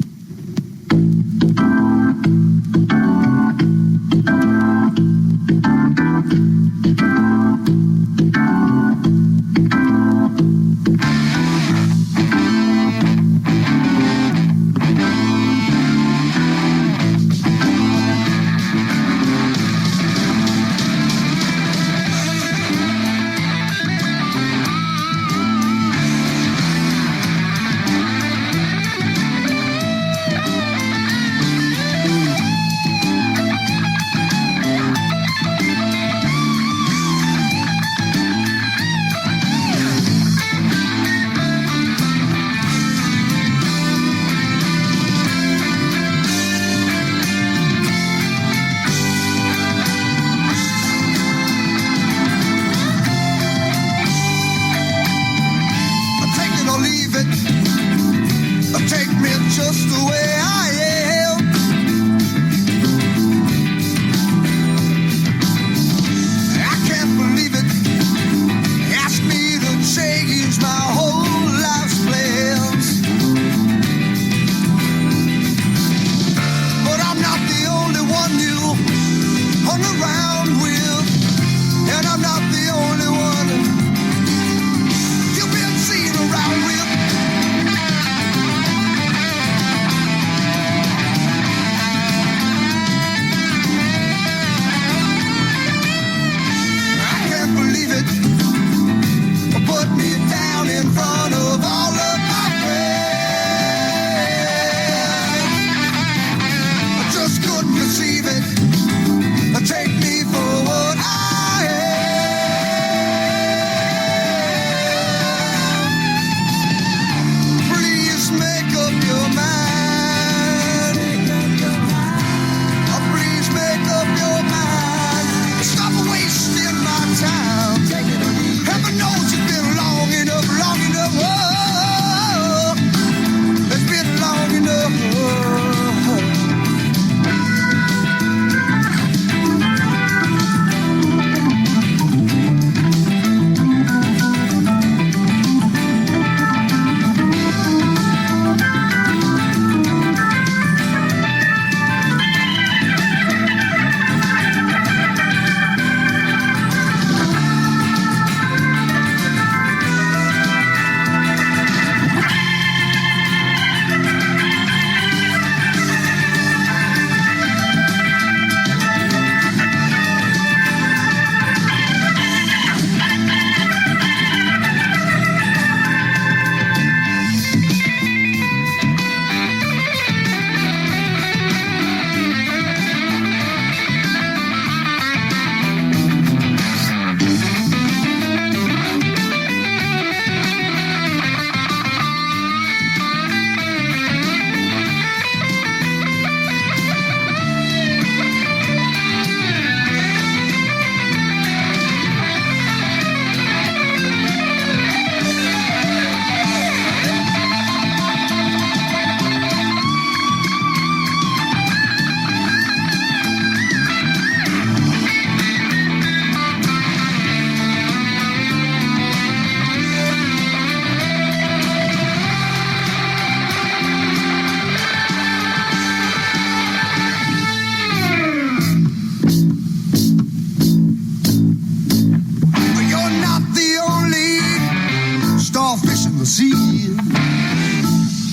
the sea.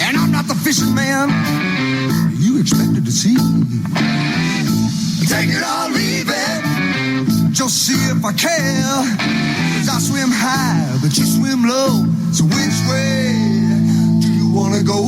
And I'm not the fishing man you expected to see. Take it or leave it, just see if I care. 'Cause I swim high, but you swim low. So which way do you wanna go?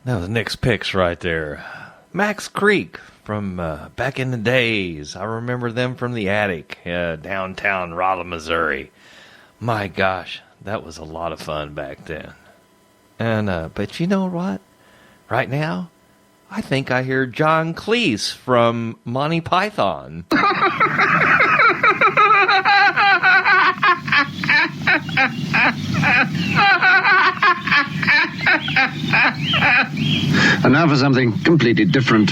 That was Nick's Pics right there. Max Creek from back in the days. I remember them from the attic, downtown Rolla, Missouri. My gosh, that was a lot of fun back then. And but you know what? Right now, I think I hear John Cleese from Monty Python. And now for something completely different.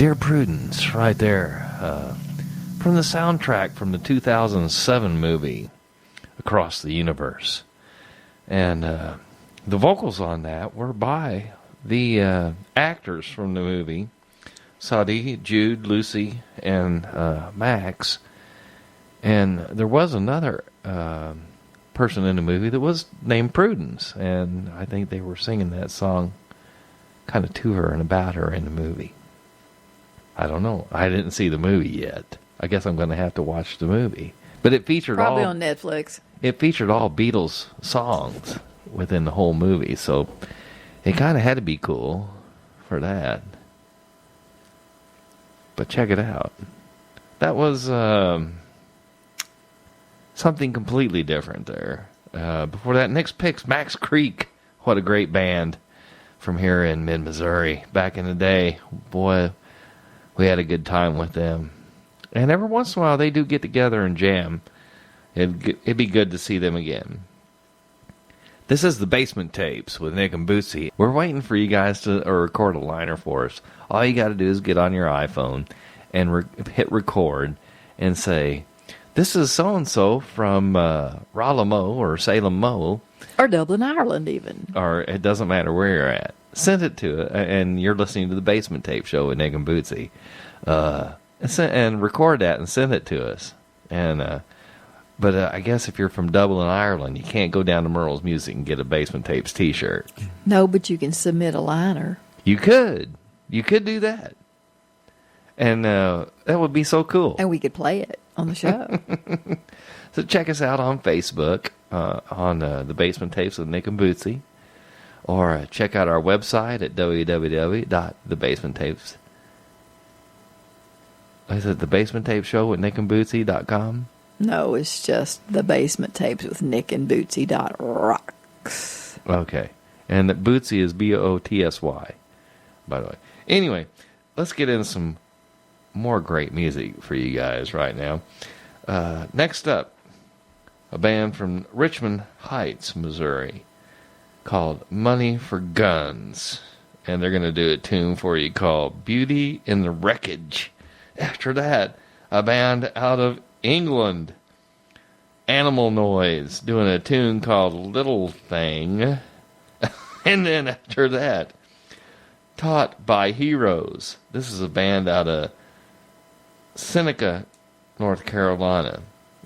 Dear Prudence, right there. From the soundtrack from the 2007 movie, Across the Universe. And the vocals on that were by the actors from the movie, Sadie, Jude, Lucy, and Max. And there was another person in the movie that was named Prudence, and I think they were singing that song kind of to her and about her in the movie. I don't know. I didn't see the movie yet. I guess I'm going to have to watch the movie. But it featured probably on Netflix. It featured all Beatles songs within the whole movie, so it kind of had to be cool for that. But check it out. That was something completely different there. Before that, next Pics, Max Creek. What a great band from here in mid-Missouri. Back in the day, boy, we had a good time with them. And every once in a while, they do get together and jam. It'd be good to see them again. This is the Basement Tapes with Nick and Bootsy. We're waiting for you guys to record a liner for us. All you got to do is get on your iPhone and hit record and say, this is so-and-so from Raleigh or Salem, Mo. Or Dublin, Ireland, even. Or it doesn't matter where you're at. Send it to it, and you're listening to the Basement Tape Show with Nick and Bootsy. And record that and send it to us. But I guess if you're from Dublin, Ireland, you can't go down to Merle's Music and get a Basement Tapes t-shirt. No, but you can submit a liner. You could. You could do that. And that would be so cool. And we could play it on the show. So check us out on Facebook, on the Basement Tapes with Nick and Bootsy. Or check out our website at www.thebasementtapes. Is it the Basement Tape Show with nickandbootsy.com? No, it's just the Basement Tapes with nickandbootsy.rocks. Okay. And that Bootsy is Bootsy, by the way. Anyway, let's get into some more great music for you guys right now. Next up, a band from Richmond Heights, Missouri, called Money for Guns. And they're going to do a tune for you called Beauty in the Wreckage. After that, a band out of England, Animal Noise, doing a tune called Little Thing. And then after that, Taught by Heroes. This is a band out of Seneca, North Carolina,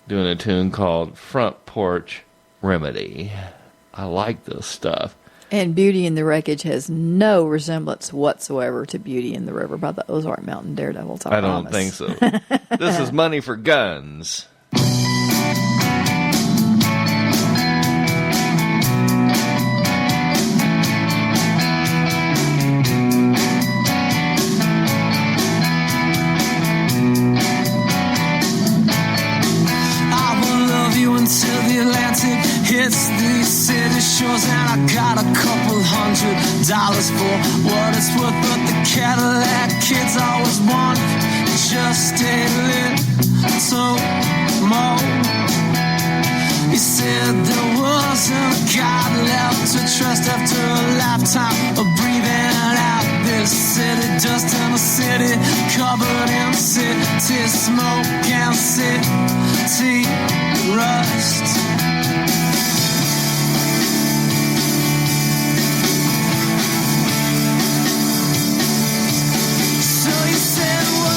doing a tune called Front Porch Remedy. I like this stuff. And Beauty in the Wreckage has no resemblance whatsoever to Beauty in the River by the Ozark Mountain Daredevils. I don't think so. This is Money for Guns. Until the Atlantic hits these city shores, and I got $200 for what it's worth. But the Cadillac kids always want just a little more. He said there wasn't a God left to trust after a lifetime of breathing out this city dust in a city covered in city smoke and city rust. So you said wise,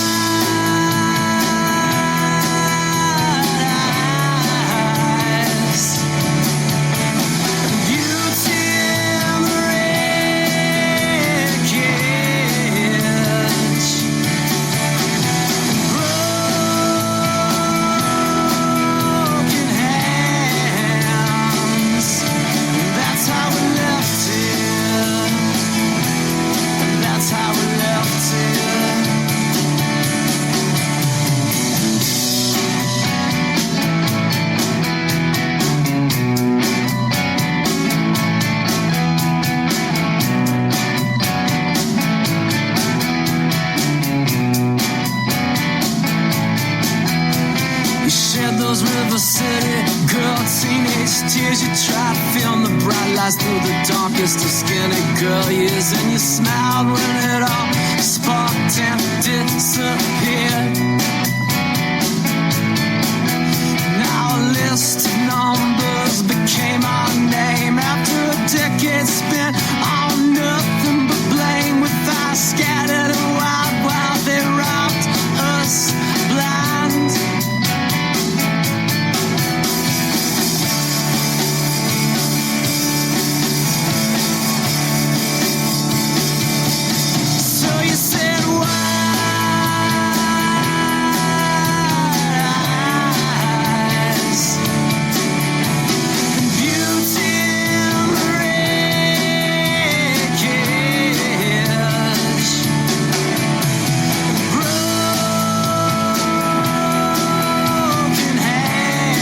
beauty in the wreckage, broken hands. tears, you try to film the bright lights through the darkest of skinny girl years, and you smiled when it all sparked and disappeared. Now a list of numbers became our name after a decade spent on nothing but blame, with eyes scattered and wild while they robbed us blind. So you said wise, and beauty and wreckage, broken hands.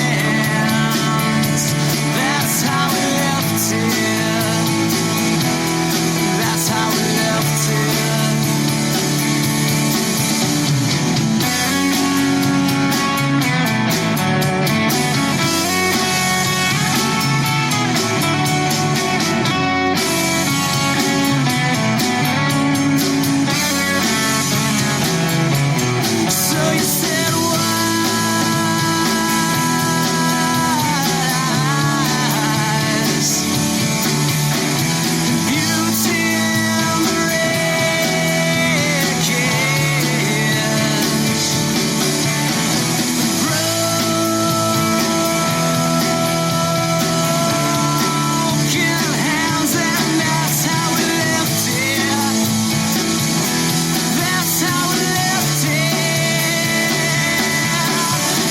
That's how we left it. That's how we left it. So you said wise, beauty and wreckage, broken hands, and that's how we left it. That's how we left it.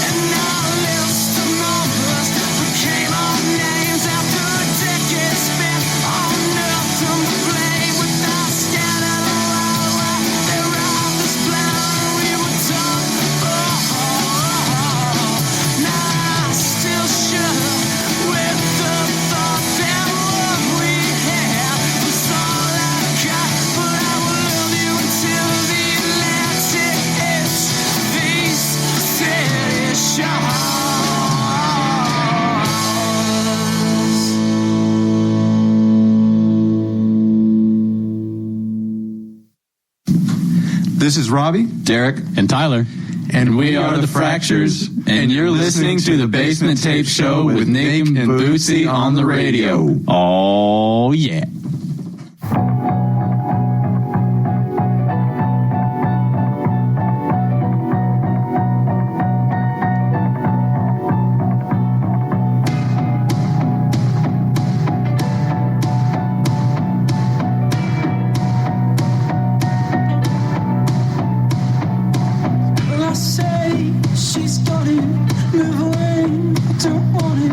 And our list of numbers became our names after a decade spent on nothing but blame, with our scattered around while they robbed us blind. We were done. Now I still shudder with the thought that what we had was all I got. But I will love you until the Atlantic edge face steady shores. This is Robbie, Derek, and Tyler. And we are the Fractures, and you're listening to the Basement Tape Show with Nick and Bootsy on the radio. Oh, yeah. Well, I say she's got it, move away, I don't want it.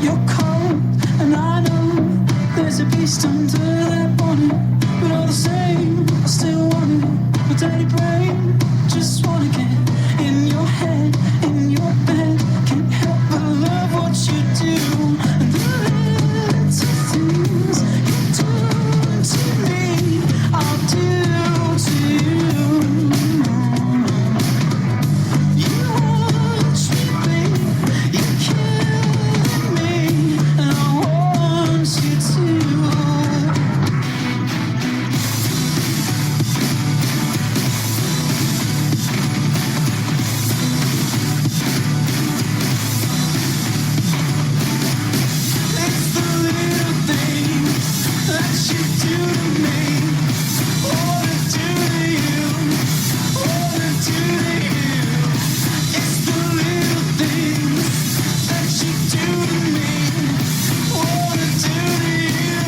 You're cold, and I know there's a beast under that bonnet. But all the same, I still want it. My dirty brain, just wanna get in your head, in your bed. Can't help but love what you do, and the little things you do to me, I'll do to you. You watch me, babe. You're killing me, and I want you to. It's the little things that you do to me, or to do to you, or to do to you. It's the little things that you do to me, or to do to you.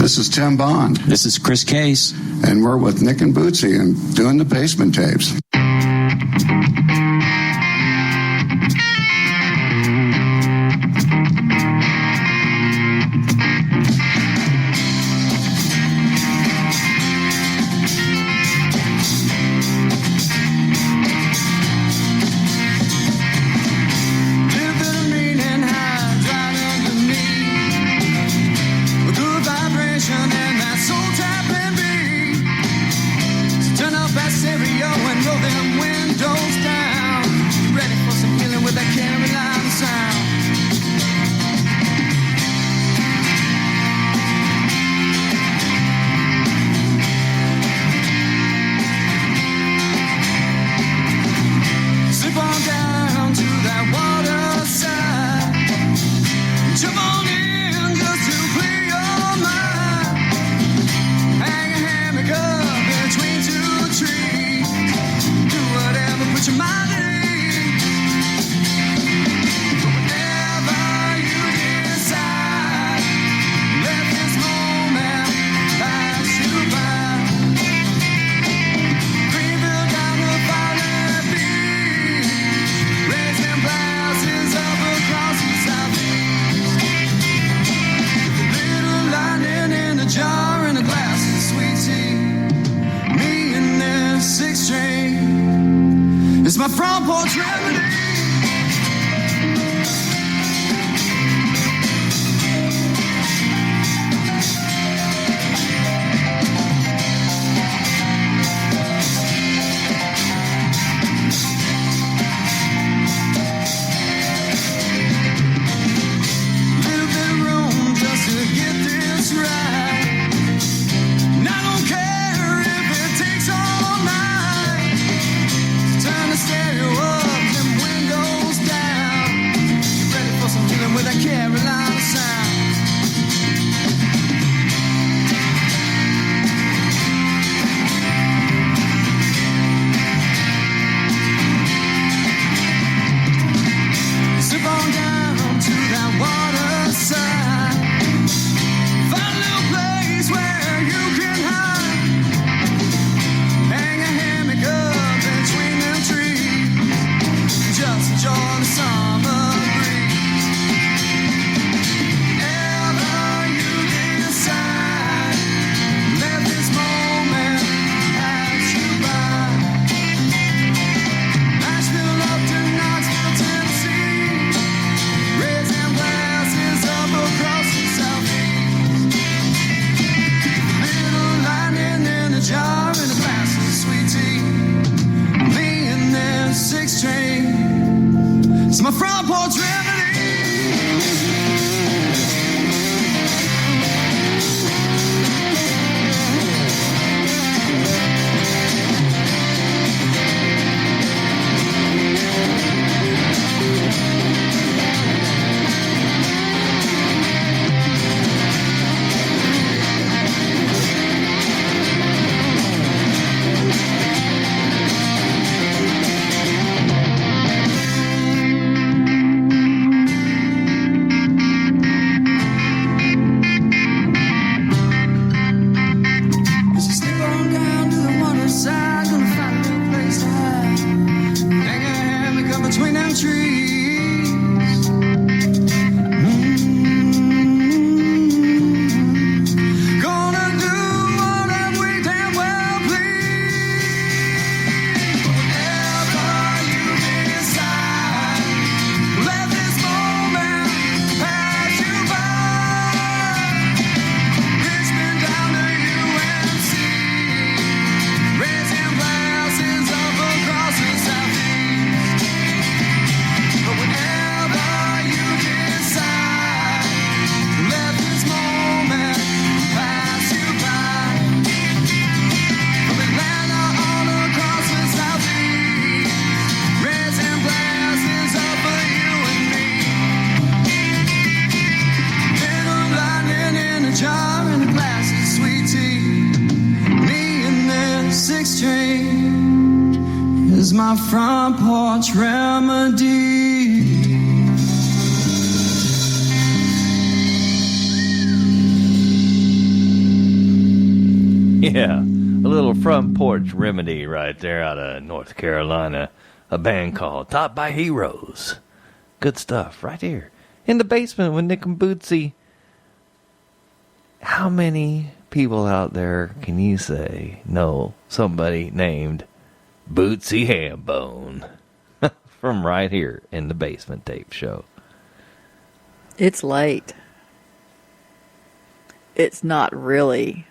This is Tim Bond. This is Chris Case. And we're with Nick and Bootsy and doing the Basement Tapes. It's my front porch remedy. Little bit of room just to get this right. And I don't care if it takes all night. Turn the stereo up, them windows down. Get ready for some feeling with that Carolina sound. Zip on down to that water side. Find a little place where you can hide. Hang a hammock up between them trees. Just enjoy the summer breeze. Ever you decide, let this moment pass you by. Nashville up to Knoxville, Tennessee. Raising glasses up across the southeast. Little lightning in a jar and a glass of sweet tea. Me and this 6 train. It's my front porch remedy. As you slip on down to the water side, gonna find a little place to hide. Hang a hammock up between them trees. Gonna do what we damn well please. Whatever you decide, let this moment pass you by. Richmond down to UNC, raising glasses up across the southeast. But whenever you decide, let this moment pass you by. From Atlanta all across the southeast, raising glasses up for you and me. Little lightning in a jar and a glass of sweet tea. Me and this 6 train is my front porch remedy. Yeah, a little front porch remedy right there out of North Carolina. A band called Taught by Heroes. Good stuff right here in the basement with Nick and Bootsy. How many people out there can you say know somebody named Bootsy Hambone? From right here in the Basement Tape Show. It's late. It's not really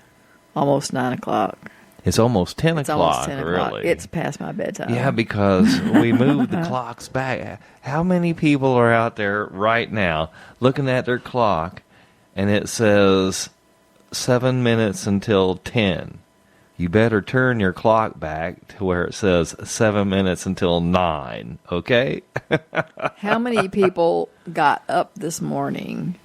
almost 9 o'clock. It's almost 10 It's o'clock, almost 10 o'clock. really. It's past my bedtime. Yeah, because we moved the clocks back. How many people are out there right now looking at their clock and it says 7 minutes until 10? You better turn your clock back to where it says 7 minutes until 9, okay? How many people got up this morning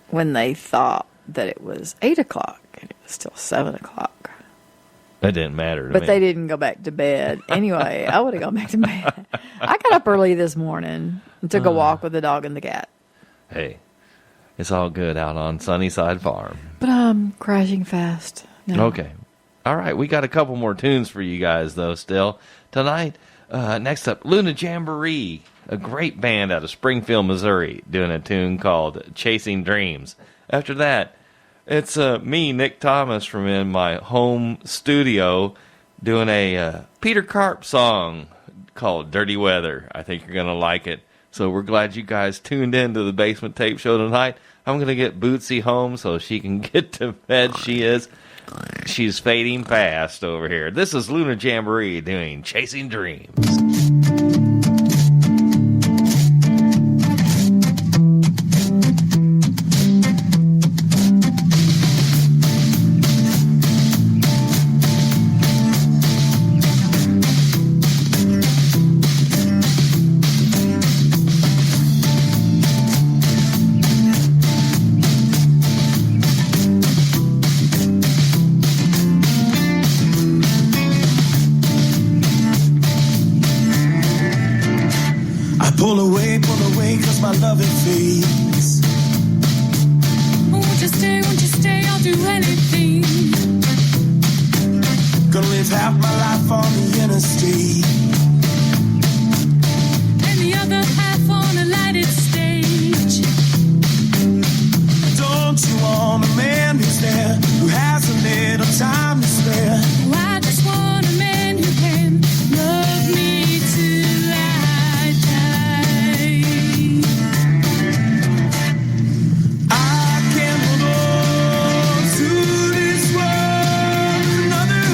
when they thought that it was 8 o'clock and it was still 7 o'clock? That didn't matter to But me. they didn't go back to bed. Anyway, I would have gone back to bed. I got up early this morning and took a walk with the dog and the cat. Hey, it's all good out on Sunnyside Farm. But I'm crashing fast now. Okay. All right, we got a couple more tunes for you guys, though, still. Tonight, next up, Luna Jamboree, a great band out of Springfield, Missouri, doing a tune called Chasing Dreams. After that, it's me, Nick Thomas, from in my home studio, doing a Peter Karp song called Dirty Weather. I think you're going to like it. So we're glad you guys tuned in to the Basement Tape Show tonight. I'm going to get Bootsy home so she can get to bed. She's fading fast over here. This is Luna Jamboree doing Chasing Dreams. Pull away, cause my love it fades. Won't you stay, I'll do anything. Gonna live half my life on the interstate, And the other half on a lighted stage. don't you want a man who's there, who has a little time to spare? Oh, I just want a man who can love me till I die. I can't hold on to this world, another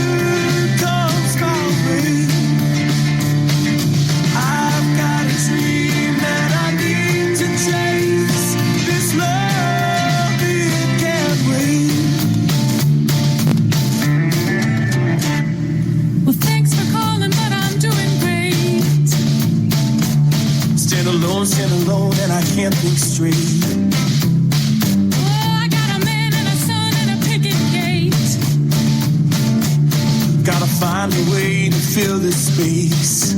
comes my way. I've got a dream that I need to chase, this love, it can't wait. Well, thanks for calling, but I'm doing great. Stand alone, and I can't think straight. Oh, I got a man and a son and a picket gate. Gotta find a way to fill this space.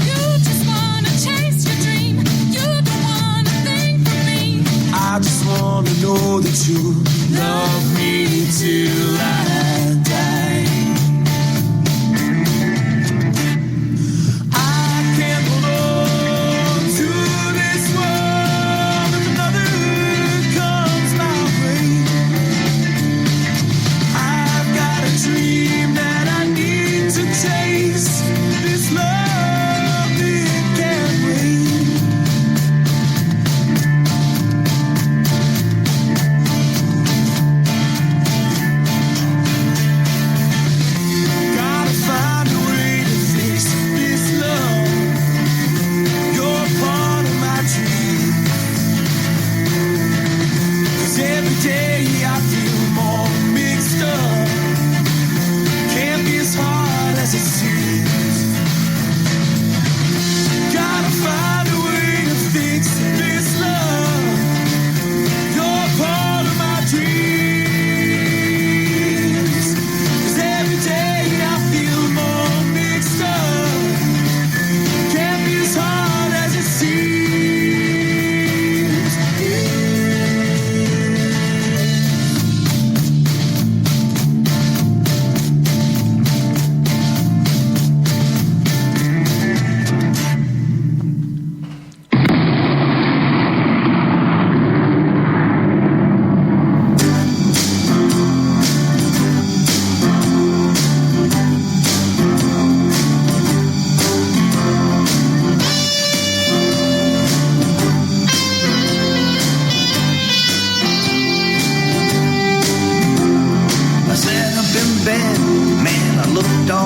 You just wanna chase your dream. You don't wanna think for me. I just wanna know that you love me till I die. I can't hold on to this world if another comes my way. I've got a dream that I need to chase. This love, it can't wait.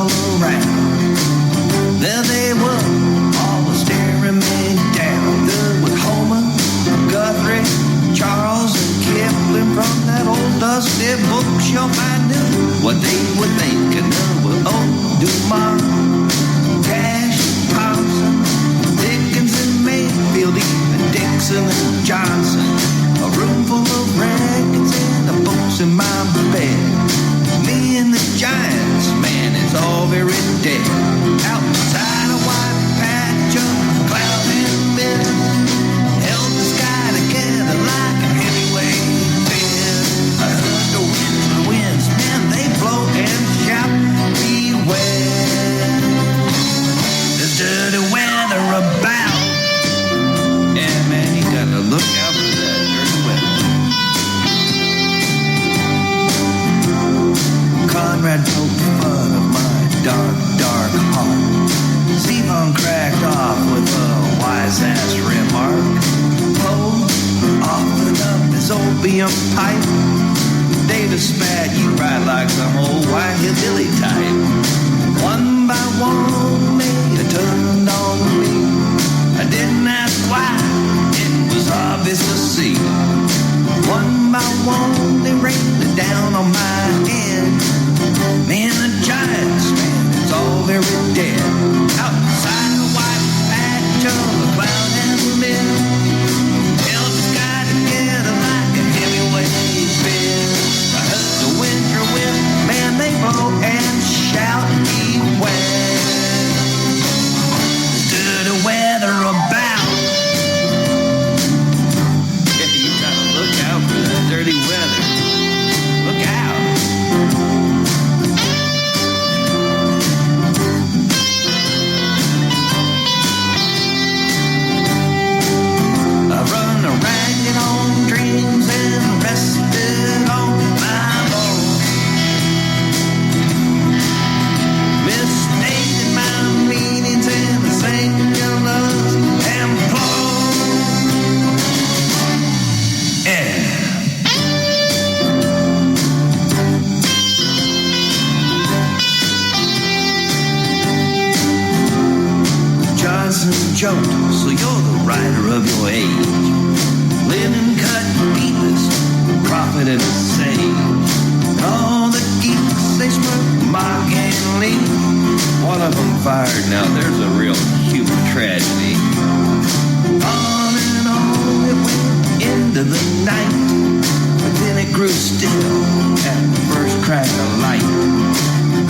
all around. There they were, all staring me down. There was Homer, Guthrie, Charles, and Kipling from that old dusty bookshelf. I knew what they were thinking. There was Dumas, Cash, Thompson, Dickens, and Mayfield, even Dixon and Johnson. A room full of records and the books in my bed. Me and the Giants, man, it's all very dead. Outside a white patch of cloud and mist, held the sky together like a heavyweight fist. I heard the winds, man, they blow and shout, beware. There's dirty weather about. Yeah, man, you gotta look out for that dirty weather. Conrad poked fun of my dark, dark heart. Zevon cracked off with a wise-ass remark. Poe offered up his opium pipe. Davis spat, you ride like some old white hillbilly type. One by one, they turned on me. I didn't ask why, it was obvious to see. One by one, they rained it down on my head. Man, the Giants, man, it's all very dead. Outside the white patch of a cloud and mist, held the sky together like a heavyweight fist. I heard the winter wind, man, they blow and shout, beware. Dirty weather about. Yeah, you gotta look out for that dirty weather. Look out. Ragged on dreams and rested on my bones. Misstated my meanings and the singular's and yeah. Johnson jumped, so you're the writer of your age. Linen cut deepest, prophet and sage. All the geeks, they smirk, mock and lean. One of them fired, now there's a real human tragedy. On it went into the night, but then it grew still at the first crack of light.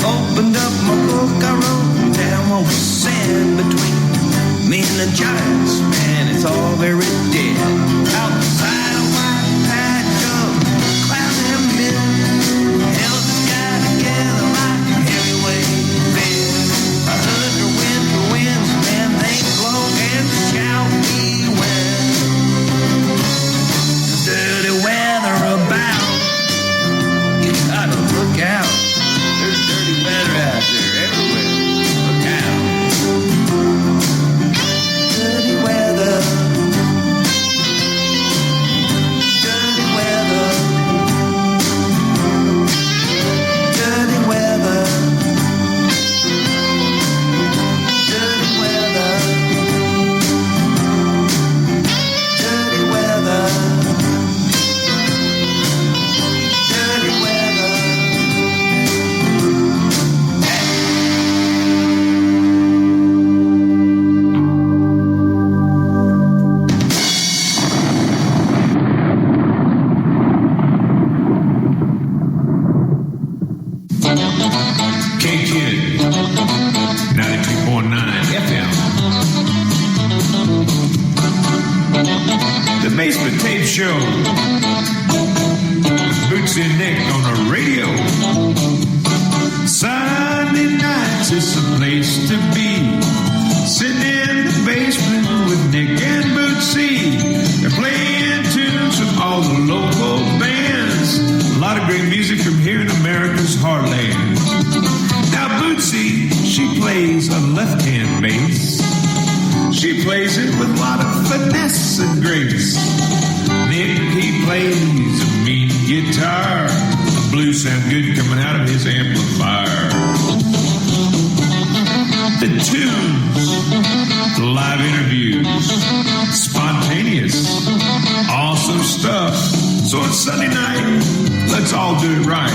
Opened up my book, I wrote down what was said between me and the Giants, man, it's all very dead. Outside a white patch of cloud and mist, held the sky together like a heavyweight fist. I heard the winter winds, man, they blow and shout, beware. Dirty weather about. You gotta look out. There's dirty weather out there everywhere. Look out. Dirty weather. Dirty weather. Dirty weather. Dirty weather. Dirty weather. Dirty weather. K-Kid, 92.9 FM. The Basement Tape Show. Bootsy and Nick on the radio. Sunday nights is the place to be. Sitting in the basement with Nick and Bootsy. They're playing tunes from all the local bands. A lot of great music from here in America's heartland. Now Bootsy, she plays a left-hand bass. She plays it with a lot of finesse and grace. Nick, he plays a mean guitar. The blues sound good coming out of his amplifier. tunes, live interviews, spontaneous, awesome stuff. So it's Sunday night, let's all do it right.